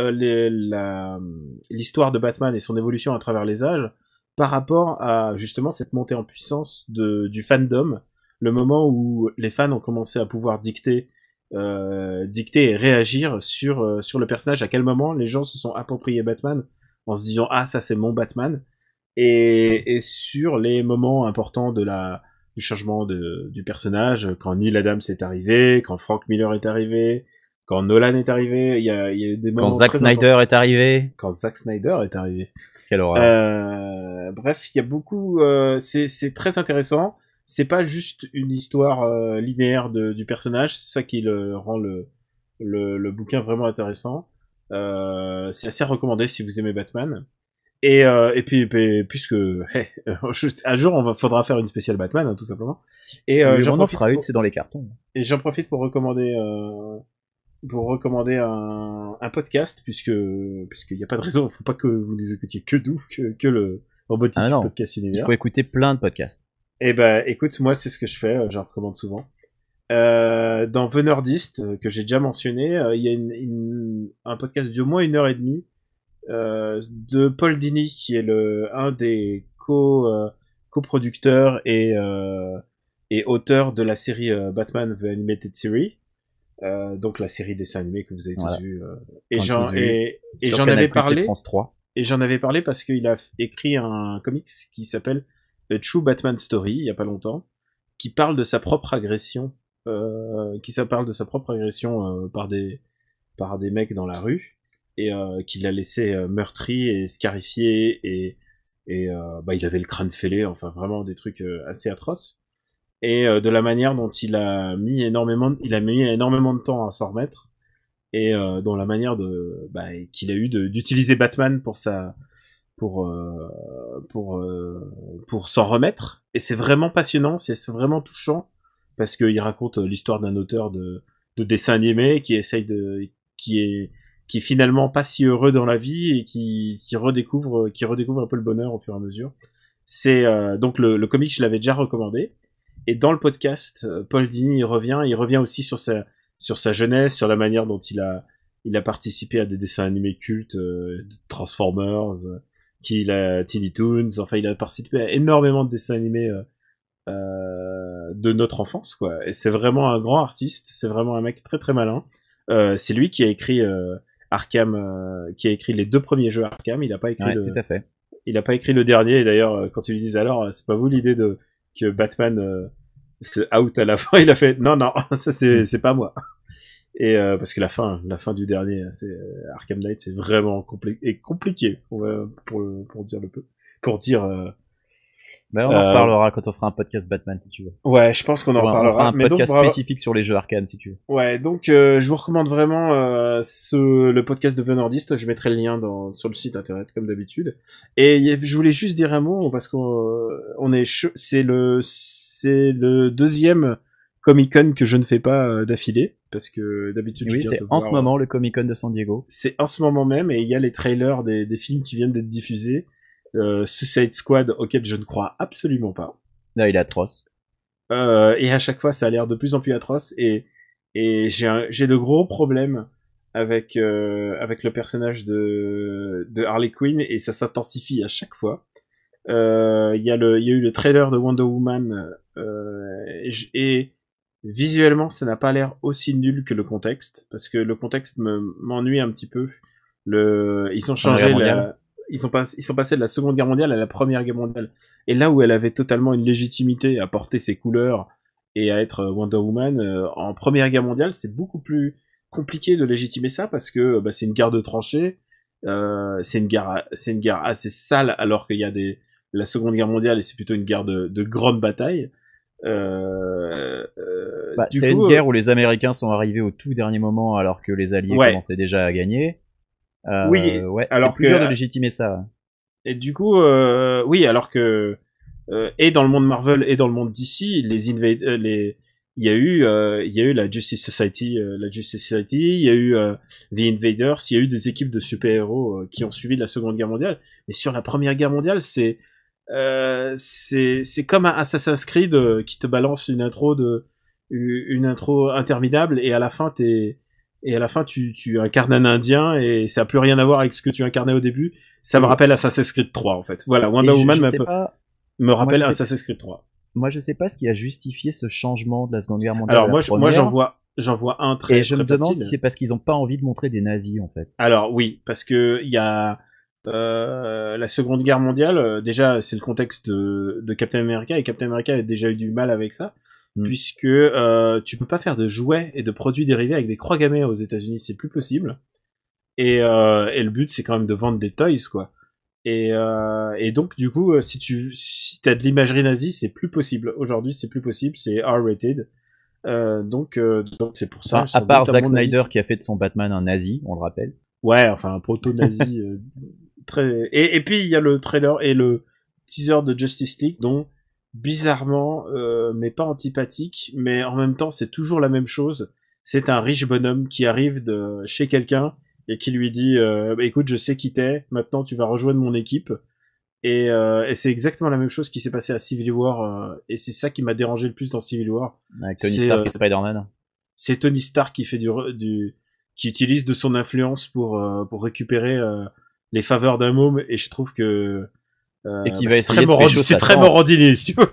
l'histoire de Batman et son évolution à travers les âges par rapport à justement cette montée en puissance du fandom, le moment où les fans ont commencé à pouvoir dicter et réagir sur le personnage, à quel moment les gens se sont appropriés Batman en se disant ah ça c'est mon Batman, et sur les moments importants du changement du personnage, quand Neil Adams est arrivé, quand Frank Miller est arrivé, quand Nolan est arrivé, il y a eu des moments Quand Zack Snyder est arrivé. Quand Zack Snyder est arrivé. Quelle horreur. Bref, il y a beaucoup, c'est très intéressant. C'est pas juste une histoire linéaire du personnage, c'est ça qui rend le bouquin vraiment intéressant. C'est assez recommandé si vous aimez Batman. Et puis puisque un jour faudra faire une spéciale Batman, hein, tout simplement. Et on en fera une, c'est dans les cartons. Et j'en profite pour recommander un podcast, puisqu'il n'y a pas de raison, faut pas que vous les écoutiez que le Robotics Podcast Universe. Il faut écouter plein de podcasts. Eh ben, écoute, moi, c'est ce que je fais, j'en recommande souvent. Dans The Nerdist, que j'ai déjà mentionné, il y a un podcast d'au moins 1h30, de Paul Dini, qui est un des coproducteurs et auteur de la série Batman The Animated Series, donc la série dessin animé que vous avez tous vu. Et j'en avais parlé. France 3. Et j'en avais parlé parce qu'il a écrit un comics qui s'appelle A True Batman Story, il y a pas longtemps, qui parle de sa propre agression, par des mecs dans la rue, et qui l'a laissé meurtri et scarifié, et il avait le crâne fêlé, enfin vraiment des trucs assez atroces. Et de la manière dont il a mis énormément de temps à s'en remettre, et dans la manière qu'il a eu d'utiliser Batman pour s'en remettre. Et c'est vraiment passionnant, c'est vraiment touchant, parce qu'il raconte l'histoire d'un auteur de dessin animé qui est finalement pas si heureux dans la vie, et qui redécouvre un peu le bonheur au fur et à mesure. C'est donc le comic, je l'avais déjà recommandé. Et dans le podcast, Paul Dini il revient aussi sur sa jeunesse, sur la manière dont il a participé à des dessins animés cultes, Transformers, Tiny Toons, enfin il a participé à énormément de dessins animés de notre enfance, quoi. Et c'est vraiment un grand artiste, c'est vraiment un mec très très malin. C'est lui qui a écrit Arkham, qui a écrit les 2 premiers jeux Arkham. Il a pas écrit tout à fait. Il a pas écrit le dernier. Et d'ailleurs, quand ils lui disent alors, c'est pas vous l'idée que Batman se out à la fin, il a fait non, ça c'est pas moi. Et parce que la fin du dernier, c'est Arkham Knight, c'est vraiment compliqué pour dire le peu. Pour dire. On en reparlera quand on fera un podcast Batman, si tu veux. Ouais, je pense qu'on en reparlera. On fera un podcast spécifique sur les jeux Arkham, si tu veux. Ouais, donc je vous recommande vraiment le podcast de The Nerdist. Je mettrai le lien sur le site internet comme d'habitude. Et je voulais juste dire un mot parce c'est le deuxième Comic-Con que je ne fais pas d'affilée, parce que d'habitude oui, c'est en ce moment le Comic-Con de San Diego. C'est en ce moment même, et il y a les trailers des films qui viennent d'être diffusés. Suicide Squad, auquel je ne crois absolument pas. Là, il est atroce. Et à chaque fois, ça a l'air de plus en plus atroce, et j'ai de gros problèmes avec le personnage de Harley Quinn, et ça s'intensifie à chaque fois. Il y a eu le trailer de Wonder Woman, et visuellement, ça n'a pas l'air aussi nul que le contexte, parce que le contexte m'ennuie un petit peu. Ils ont changé ils sont passés de la Seconde Guerre mondiale à la Première Guerre mondiale. Et là où elle avait totalement une légitimité à porter ses couleurs et à être Wonder Woman, en Première Guerre mondiale, c'est beaucoup plus compliqué de légitimer ça, parce que c'est une guerre de tranchées, c'est une guerre assez sale, alors qu'il y a la Seconde Guerre mondiale, et c'est plutôt une guerre de grandes batailles. C'est une guerre où les Américains sont arrivés au tout dernier moment, alors que les Alliés commençaient déjà à gagner. Oui, ouais, alors c'est plus dur de légitimer ça. Et du coup, oui, alors que et dans le monde Marvel et dans le monde DC, il y a eu la Justice Society, il y a eu The Invaders, il y a eu des équipes de super-héros qui ont suivi la Seconde Guerre mondiale. Mais sur la Première Guerre mondiale, c'est comme un Assassin's Creed qui te balance une intro interminable et à la fin tu incarnes un Indien et ça a plus rien à voir avec ce que tu incarnais au début. Ça me rappelle Assassin's Creed 3 en fait. Voilà, Wonder Woman me rappelle Assassin's Creed 3. Moi, je sais pas ce qui a justifié ce changement de la Seconde Guerre mondiale. Alors moi j'en vois un très. Et je très me demande facile. si c'est parce qu'ils ont pas envie de montrer des nazis en fait. Alors oui, parce que il y a la Seconde Guerre mondiale. Déjà, c'est le contexte de Captain America et Captain America a déjà eu du mal avec ça, puisque tu peux pas faire de jouets et de produits dérivés avec des croix gammées aux États-Unis, c'est plus possible. Et le but, c'est quand même de vendre des toys, quoi. Et donc, du coup, si t'as de l'imagerie nazie, c'est plus possible. Aujourd'hui, c'est plus possible, c'est R-rated. Donc c'est pour ça. Enfin, à part Zack Snyder qui a fait de son Batman un nazi, on le rappelle. Ouais, enfin, un proto-nazi très... Et puis, il y a le trailer et le teaser de Justice League, dont, bizarrement, mais pas antipathique, mais en même temps, c'est toujours la même chose. C'est un riche bonhomme qui arrive chez quelqu'un et qui lui dit écoute, je sais qui t'es, maintenant tu vas rejoindre mon équipe. Et c'est exactement la même chose qui s'est passé à Civil War, et c'est ça qui m'a dérangé le plus dans Civil War. Avec Tony Stark et Spider-Man. C'est Tony Stark qui fait qui utilise de son influence pour récupérer les faveurs d'un môme, et je trouve que et qui va essayer de pécho c'est très Morandini, si tu veux.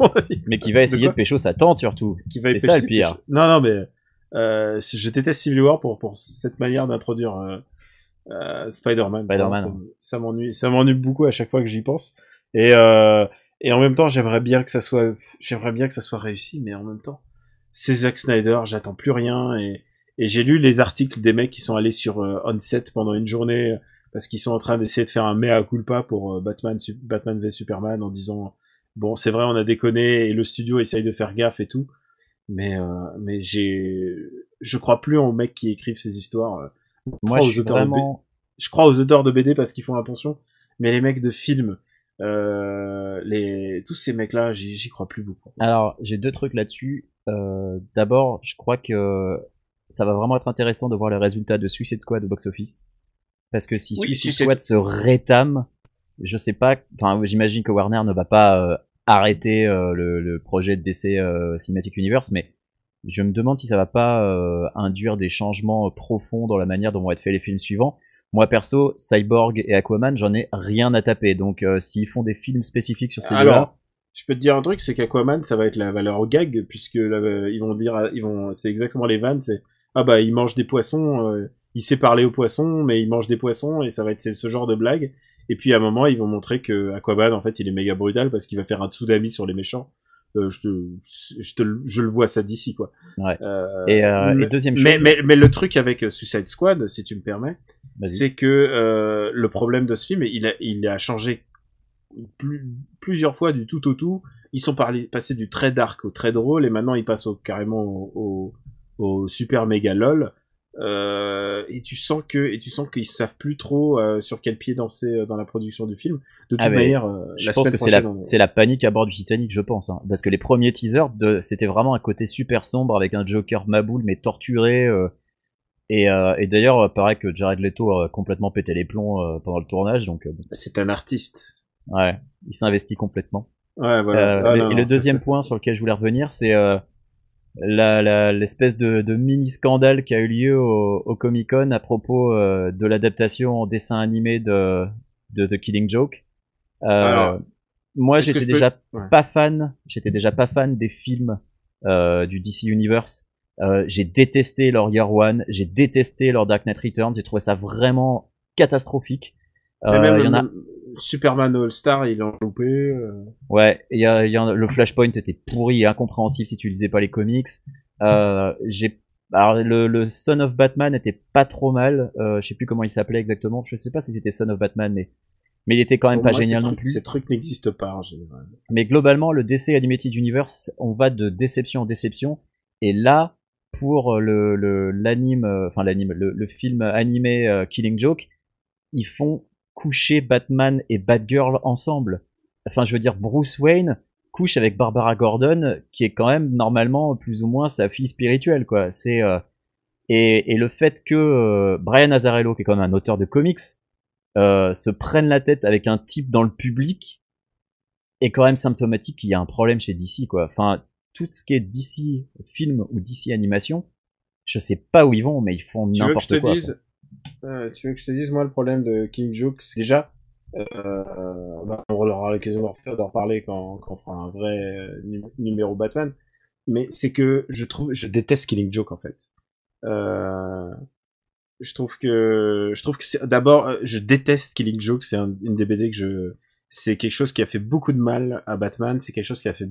Mais qui va essayer de pécho sa tante surtout. C'est ça le pire. Non, mais je déteste Civil War pour cette manière d'introduire Spider-Man. Ça m'ennuie beaucoup à chaque fois que j'y pense. Et en même temps, j'aimerais bien que ça soit réussi, mais en même temps, c'est Zack Snyder, j'attends plus rien, et j'ai lu les articles des mecs qui sont allés sur On-Set pendant une journée parce qu'ils sont en train d'essayer de faire un mea culpa pour Batman v Superman en disant bon, c'est vrai, on a déconné et le studio essaye de faire gaffe et tout, mais je crois plus aux mecs qui écrivent ces histoires. Moi, je crois aux auteurs de BD parce qu'ils font attention, mais les mecs de films, tous ces mecs-là, j'y crois plus beaucoup. Alors, j'ai deux trucs là-dessus. D'abord, je crois que ça va vraiment être intéressant de voir les résultats de Suicide Squad au box-office. Parce que si Suicide Squad se rétame, je sais pas, enfin, j'imagine que Warner ne va pas arrêter le projet de DC Cinematic Universe, mais je me demande si ça va pas induire des changements profonds dans la manière dont vont être faits les films suivants. Moi perso, Cyborg et Aquaman, j'en ai rien à taper. Donc s'ils font des films spécifiques sur ces deux-là, je peux te dire un truc, c'est qu'Aquaman, ça va être la valeur gag, puisque c'est exactement les vannes, c'est il mange des poissons, il sait parler aux poissons, mais il mange des poissons, et ça va être ce genre de blague. Et puis à un moment, ils vont montrer que Aquaman, en fait, il est méga brutal parce qu'il va faire un tsunami sur les méchants. Je le vois ça d'ici, quoi. Ouais. Et deuxième chose. Mais le truc avec Suicide Squad, si tu me permets, c'est que le problème de ce film, il a changé plusieurs fois du tout au tout. Ils sont passés du très dark au très drôle, et maintenant ils passent carrément au super méga lol. Et tu sens qu'ils savent plus trop sur quel pied danser dans la production du film. De toute manière, je pense que c'est la panique à bord du Titanic, je pense, hein, parce que les premiers teasers c'était vraiment un côté super sombre avec un Joker maboule mais torturé. Et d'ailleurs, paraît que Jared Leto a complètement pété les plombs pendant le tournage, donc. C'est un artiste. Ouais, il s'investit complètement. Ouais, voilà. Le deuxième point sur lequel je voulais revenir, c'est l'espèce de mini scandale qui a eu lieu au Comic-Con à propos de l'adaptation en dessin animé de The Killing Joke. Moi, j'étais déjà pas fan des films du DC Universe. J'ai détesté leur Year One, j'ai détesté leur Dark Knight Returns, j'ai trouvé ça vraiment catastrophique. Il y en a Superman All-Star, il en loupé. Ouais, le Flashpoint était pourri et incompréhensible si tu lisais pas les comics. Alors le Son of Batman était pas trop mal. Je sais plus comment il s'appelait exactement. Je sais pas si c'était Son of Batman, mais il était quand même pas génial non plus. Ces trucs n'existent pas en général. Mais globalement, le DC Animated Universe, on va de déception en déception. Et là, pour le film animé Killing Joke, ils font coucher Batman et Batgirl ensemble. Enfin, je veux dire, Bruce Wayne couche avec Barbara Gordon, qui est quand même normalement plus ou moins sa fille spirituelle, quoi. Et le fait que Brian Azzarello, qui est quand même un auteur de comics, se prenne la tête avec un type dans le public est quand même symptomatique qu'il y a un problème chez DC, quoi. Enfin, tout ce qui est DC film ou DC animation, je sais pas où ils vont, mais ils font n'importe quoi. Tu veux que je te dise, moi, le problème de Killing Joke, c'est déjà, on aura l'occasion d'en reparler quand on fera un vrai numéro Batman, mais c'est que je déteste Killing Joke, en fait. Je trouve que c'est, d'abord, je déteste Killing Joke, c'est une des BD c'est quelque chose qui a fait beaucoup de mal à Batman, c'est quelque chose qui a fait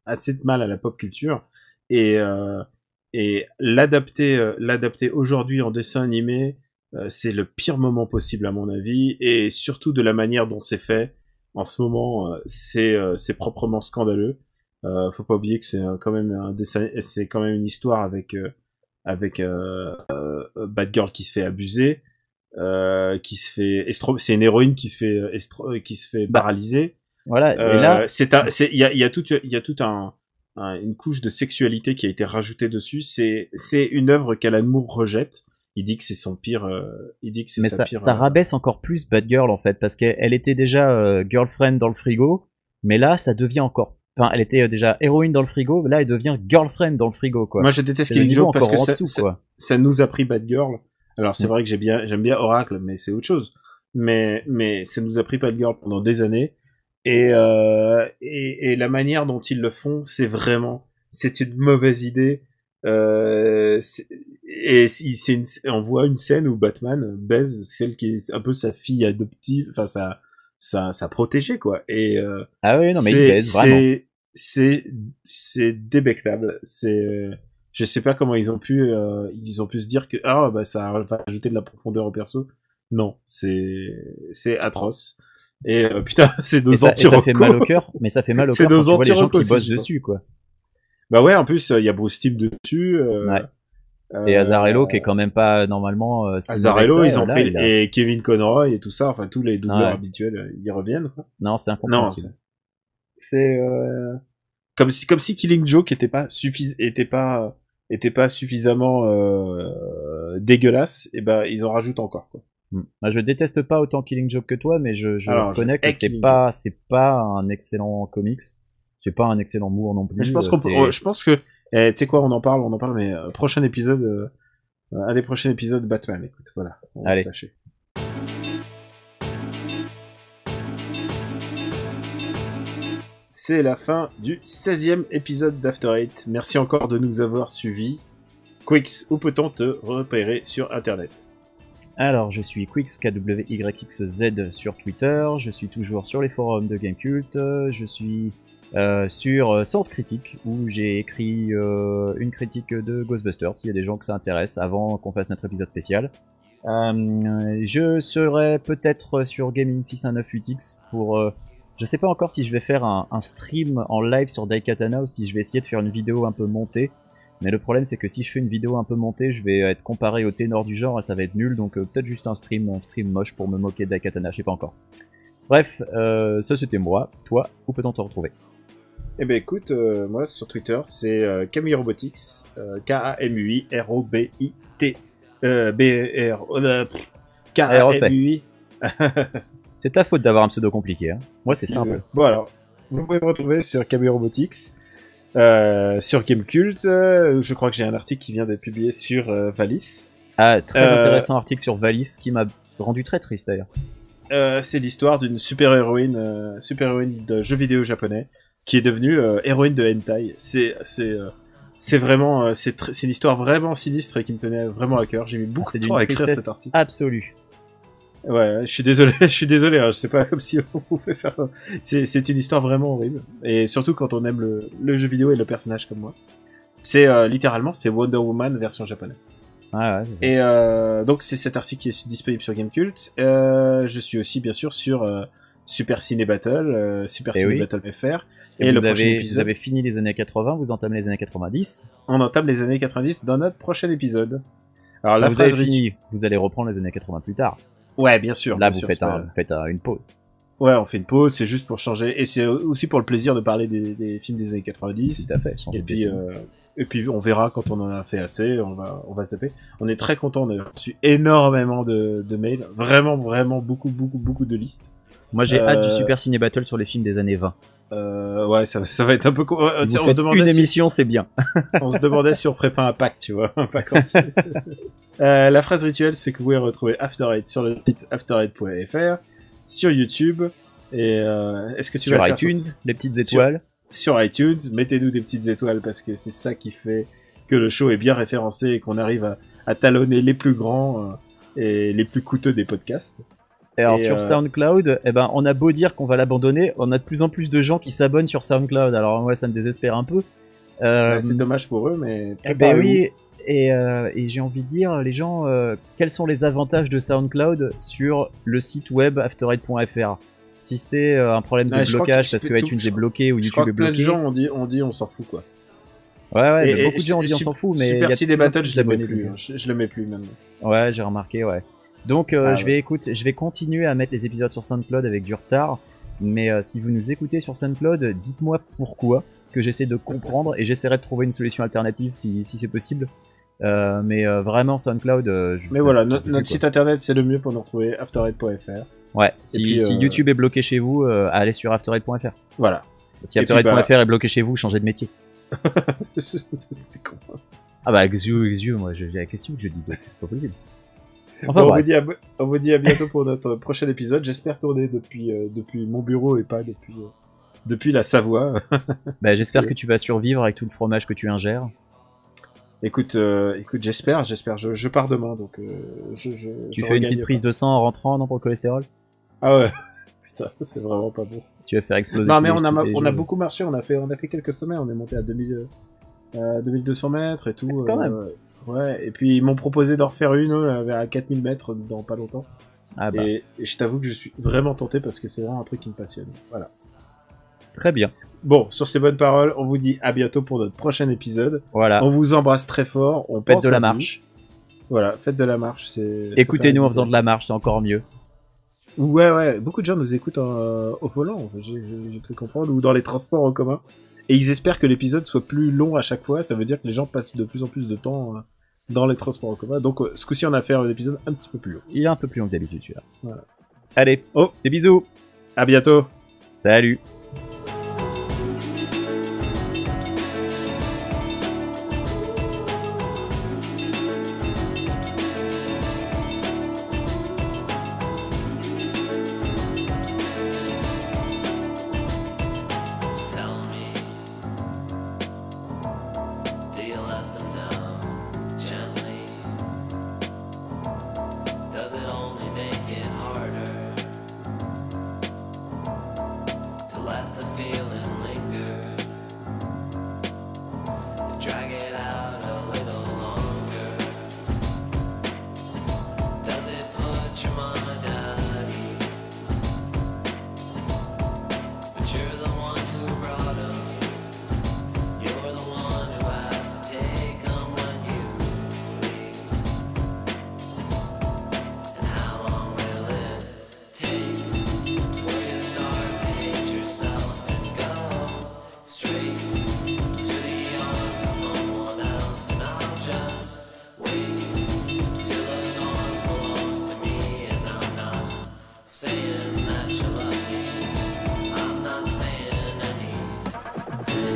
assez de mal à la pop culture, et l'adapter aujourd'hui en dessin animé, c'est le pire moment possible à mon avis, et surtout de la manière dont c'est fait en ce moment, c'est proprement scandaleux. Faut pas oublier que c'est quand même un dessin, c'est quand même une histoire avec Batgirl qui se fait abuser, c'est une héroïne qui se fait paralyser. Voilà. Et là, il y a toute une couche de sexualité qui a été rajoutée dessus. C'est une œuvre qu'Alan Moore rejette. Il dit que c'est son pire. Mais ça rabaisse encore plus Batgirl en fait, parce qu'elle était déjà girlfriend dans le frigo, mais là ça devient encore. Enfin, elle était déjà héroïne dans le frigo, là elle devient girlfriend dans le frigo, quoi. Moi je déteste Killing Joke parce que ça nous a pris Batgirl. Alors c'est vrai que j'aime bien Oracle, mais c'est autre chose. Mais ça nous a pris Batgirl pendant des années, et la manière dont ils le font, c'est une mauvaise idée. On voit une scène où Batman baise celle qui est un peu sa fille adoptive, enfin sa protégée, quoi. Et ah oui, non mais il baise vraiment. C'est débectable. Je sais pas comment ils ont pu se dire que ça va ajouter de la profondeur au perso. Non, c'est atroce. Et putain, c'est nos anti-recos. Ça fait mal au cœur, mais ça fait mal au cœur quand tu vois les gens qui bossent dessus, quoi. Bah ouais, en plus il y a Bruce Timm dessus. Ouais. Et Azzarello qui est quand même pas normalement. Azzarello, ils ont pris et Kevin Conroy et tout ça, enfin tous les doubleurs habituels, ils reviennent, quoi. Non, c'est incompréhensible. C'est comme si Killing Joke était pas suffisamment dégueulasse, et ben ils en rajoutent encore, quoi. Moi, je déteste pas autant Killing Joke que toi, mais je reconnais que c'est pas un excellent comics. C'est pas un excellent Moore non plus. Mais je pense que tu sais quoi, on en parle, mais prochain épisode, un des prochains épisodes Batman. Écoute, voilà, on va se lâcher. C'est la fin du 16e épisode d'After Eight. Merci encore de nous avoir suivis. Quix, où peut-on te repérer sur Internet ? Alors, je suis Quix, KWYXZ sur Twitter. Je suis toujours sur les forums de Gamecult. Je suis sur Sens Critique, où j'ai écrit une critique de Ghostbusters, s'il y a des gens que ça intéresse, avant qu'on fasse notre épisode spécial. Je serai peut-être sur Gaming 619-8X pour... je sais pas encore si je vais faire un stream en live sur Daikatana ou si je vais essayer de faire une vidéo un peu montée. Mais le problème c'est que si je fais une vidéo un peu montée, je vais être comparé au ténor du genre et ça va être nul, donc peut-être juste un stream moche pour me moquer de Daikatana, je sais pas encore. Bref, ça c'était moi. Toi, où peut-on te retrouver ? Eh ben écoute, moi sur Twitter c'est Kamui Robotics, K-A-M-U-I-R-O-B-I-T K-A-M-U-I. C'est ta faute d'avoir un pseudo compliqué, hein. Moi c'est simple. Bon alors, vous pouvez me retrouver sur Kamui Robotics, sur Gamecult, je crois que j'ai un article qui vient d'être publié sur Valis. Ah, très intéressant article sur Valis qui m'a rendu très triste d'ailleurs. C'est l'histoire d'une super-héroïne de jeux vidéo japonais qui est devenue héroïne de hentai. C'est vraiment c'est une histoire vraiment sinistre et qui me tenait vraiment à cœur. J'ai mis beaucoup de temps à écrire cet article. Absolue. Ouais, je suis désolé, hein, je sais pas comme si on pouvait faire. C'est une histoire vraiment horrible, et surtout quand on aime le jeu vidéo et le personnage comme moi. C'est littéralement c'est Wonder Woman version japonaise. Ah ouais. Et donc c'est cet article qui est disponible sur Gamecult. Je suis aussi bien sûr sur Super Ciné Battle, Battle FR. Et le prochain épisode, vous avez fini les années 80, vous entamez les années 90. On entame les années 90 dans notre prochain épisode. Alors vous avez fini, vous allez reprendre les années 80 plus tard. Ouais, bien sûr. Là, bien vous sûr, faites, c'est pas- une pause. Ouais, on fait une pause, c'est juste pour changer. Et c'est aussi pour le plaisir de parler des films des années 90. Tout à fait. changer Et de puis, PC. et puis on verra quand on en a fait assez, on va zapper. On est très content, on a reçu énormément de mails, vraiment beaucoup de listes. Moi, j'ai hâte du Super Ciné Battle sur les films des années 20. Ouais, ça va être un peu. Si vous on se faites demandait une si- émission, c'est bien. on se demandait si on ferait pas un pack, tu vois, un pack entier. La phrase rituelle, c'est que vous pouvez retrouver After Eight sur le site after8.fr, sur YouTube, et est-ce que tu Sur vas le faire iTunes, les petites étoiles. sur iTunes, mettez-nous des petites étoiles parce que c'est ça qui fait que le show est bien référencé et qu'on arrive à talonner les plus grands et les plus coûteux des podcasts. Et alors Et, sur SoundCloud, eh ben, on a beau dire qu'on va l'abandonner, on a de plus en plus de gens qui s'abonnent sur SoundCloud. Alors ouais, ça me désespère un peu. C'est dommage pour eux, mais Eh ben oui, et j'ai envie de dire, les gens, quels sont les avantages de SoundCloud sur le site web after8.fr? Si c'est un problème de Ouais, je crois blocage que parce c'est que tout- iTunes est bloqué ou je crois YouTube que est plein de bloqué. gens on dit on s'en fout quoi. Ouais, mais Et beaucoup de gens ont dit on s'en fout, mais il y Super a Ciné de plus en Battle, plus je le mets d'abonnés plus, dessus. hein. Je le mets plus maintenant. Ouais, j'ai remarqué, ouais. Donc je vais continuer à mettre les épisodes sur SoundCloud avec du retard, mais si vous nous écoutez sur SoundCloud, dites-moi pourquoi, que j'essaie de comprendre et j'essaierai de trouver une solution alternative si c'est possible. Mais vraiment SoundCloud. Mais voilà, notre site internet c'est le mieux pour nous retrouver after8.fr. Ouais, si puis, YouTube est bloqué chez vous, allez sur after8.fr. Voilà. Si Et puis, after8.fr est bloqué chez vous, changez de métier. C'était con. Ah bah, Xiu, moi j'ai la question que je dis, c'est pas possible. Enfin, Bon, on bref. vous dit à bientôt pour notre prochain épisode. J'espère tourner depuis mon bureau et pas depuis la Savoie. Bah, j'espère que tu vas survivre avec tout le fromage que tu ingères. Écoute, j'espère. Je pars demain, donc Tu je fais une regagne petite prise de sang en rentrant, non, pour le cholestérol? Ah ouais. Putain, c'est vraiment pas bon. Tu vas faire exploser. Non tous mais les- tous les on a jeux. beaucoup marché. On a fait quelques sommets. On est monté à 2200 mètres et tout. Quand même. Ouais. Et puis ils m'ont proposé d'en refaire une à 4000 mètres dans pas longtemps. Ah bah, Et je t'avoue que je suis vraiment tenté parce que c'est vraiment un truc qui me passionne. Voilà. très bien. Bon, sur ces bonnes paroles, on vous dit à bientôt pour notre prochain épisode. Voilà. On vous embrasse très fort. On Faites pense de à la vous. marche. Voilà, faites de la marche. Écoutez-nous en faisant de la marche, c'est encore mieux. Ouais. Beaucoup de gens nous écoutent au volant. J'ai cru comprendre, ou dans les transports en commun. Et ils espèrent que l'épisode soit plus long à chaque fois. Ça veut dire que les gens passent de plus en plus de temps dans les transports en commun. Donc, ce coup-ci, on a fait un épisode un petit peu plus long. Il est un peu plus long que d'habitude, celui-là. Voilà. Allez, Oh. des bisous. À bientôt. Salut. Tell me, do you let them down gently? Does it only make it harder to let the feeling linger? To drag it out a little longer? Does it put your mind at ease? But you're the one who brought them here. You're the one who has to take them when you leave. And how long will it take before you start to hate yourself and go straight to the arms of someone else? And I'll just wait till those arms belong to me. And I'm not saying that you love me. I'm not saying anything.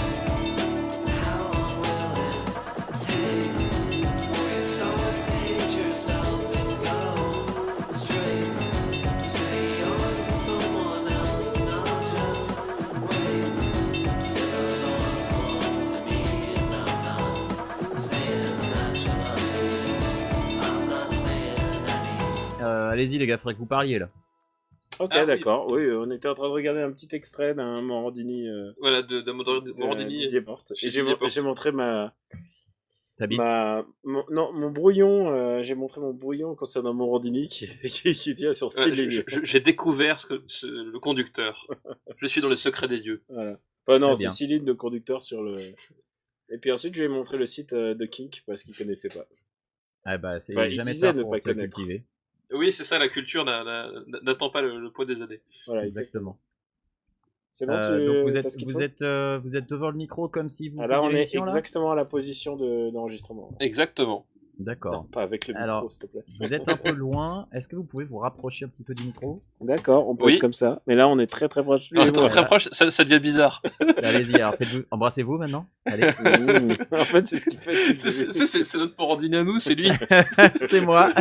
How long will it take before you start to hate yourself and go straight to the arms of someone else? And I'll just wait till those arms belong to me. And I'm not saying that you love me. I'm not saying anything. Allez-y, les gars, faudrait que vous parliez là. Ok, Ah, oui. d'accord. Oui, on était en train de regarder un petit extrait d'un Morandini. Voilà, de Morandini. Didier Porte. Et Chez Didier Porte. j'ai montré T'habites mon brouillon, j'ai montré mon brouillon concernant Morandini qui tient sur 6 lignes. J'ai découvert le conducteur. Je suis dans les secrets des dieux. Voilà. Enfin, non, Très bien. c'est 6 lignes de conducteur sur le... Et puis ensuite, je lui ai montré le site de Kink parce qu'il connaissait pas. Ah bah, c'est Enfin, il jamais disait tard ne pour pas se connaître. cultiver. Oui, c'est ça, la culture n'attend pas le poids des années. Voilà, Exactement. C'est bon, Donc vous t'as ce qu'il faut êtes devant le micro comme si vous Ah, là, faisiez on est l'émission, là exactement à la position d'enregistrement. Exactement. D'accord. Non, pas avec le micro, Alors, s'il te plaît. Vous êtes un peu loin. Est-ce que vous pouvez vous rapprocher un petit peu du micro? D'accord, on peut Oui. être comme ça. Mais là, on est très très proche. On est très proche, ça devient bizarre. Allez-y, alors embrassez-vous maintenant. Allez. En fait, c'est ce qu'il fait. C'est notre Morandini à nous, c'est lui. C'est moi.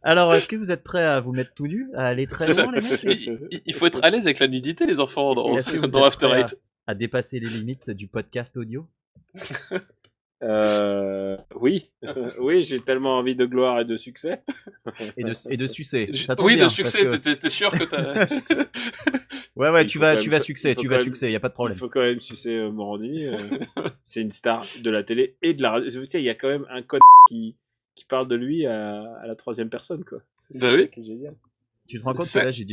Alors, est-ce que vous êtes prêts à vous mettre tout nu, à aller très C'est loin, les mecs? Il faut être à l'aise avec la nudité, les enfants, Est-ce que vous dans êtes After prêts Eight. à dépasser les limites du podcast audio? Oui. Oui, j'ai tellement envie de gloire et de succès. Et de sucer. Ça tombe Oui, bien, de succès, parce que- t'es sûr que t'as succès. Ouais, Il tu faut quand vas même- sucer, il faut tu quand vas même- sucer, y a pas de Il problème. faut quand même sucer Morandini. C'est une star de la télé et de la radio. Tu sais, il y a quand même un code qui parle de lui à la troisième personne, quoi. C'est Bah ça oui. qui est génial. Tu te rends compte que ça. là, j'ai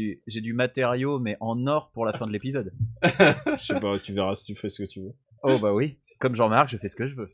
du matériau, mais en or pour la fin de l'épisode. Je sais pas, tu verras si tu fais ce que tu veux. Oh bah oui. Comme Jean-Marc, je fais ce que je veux.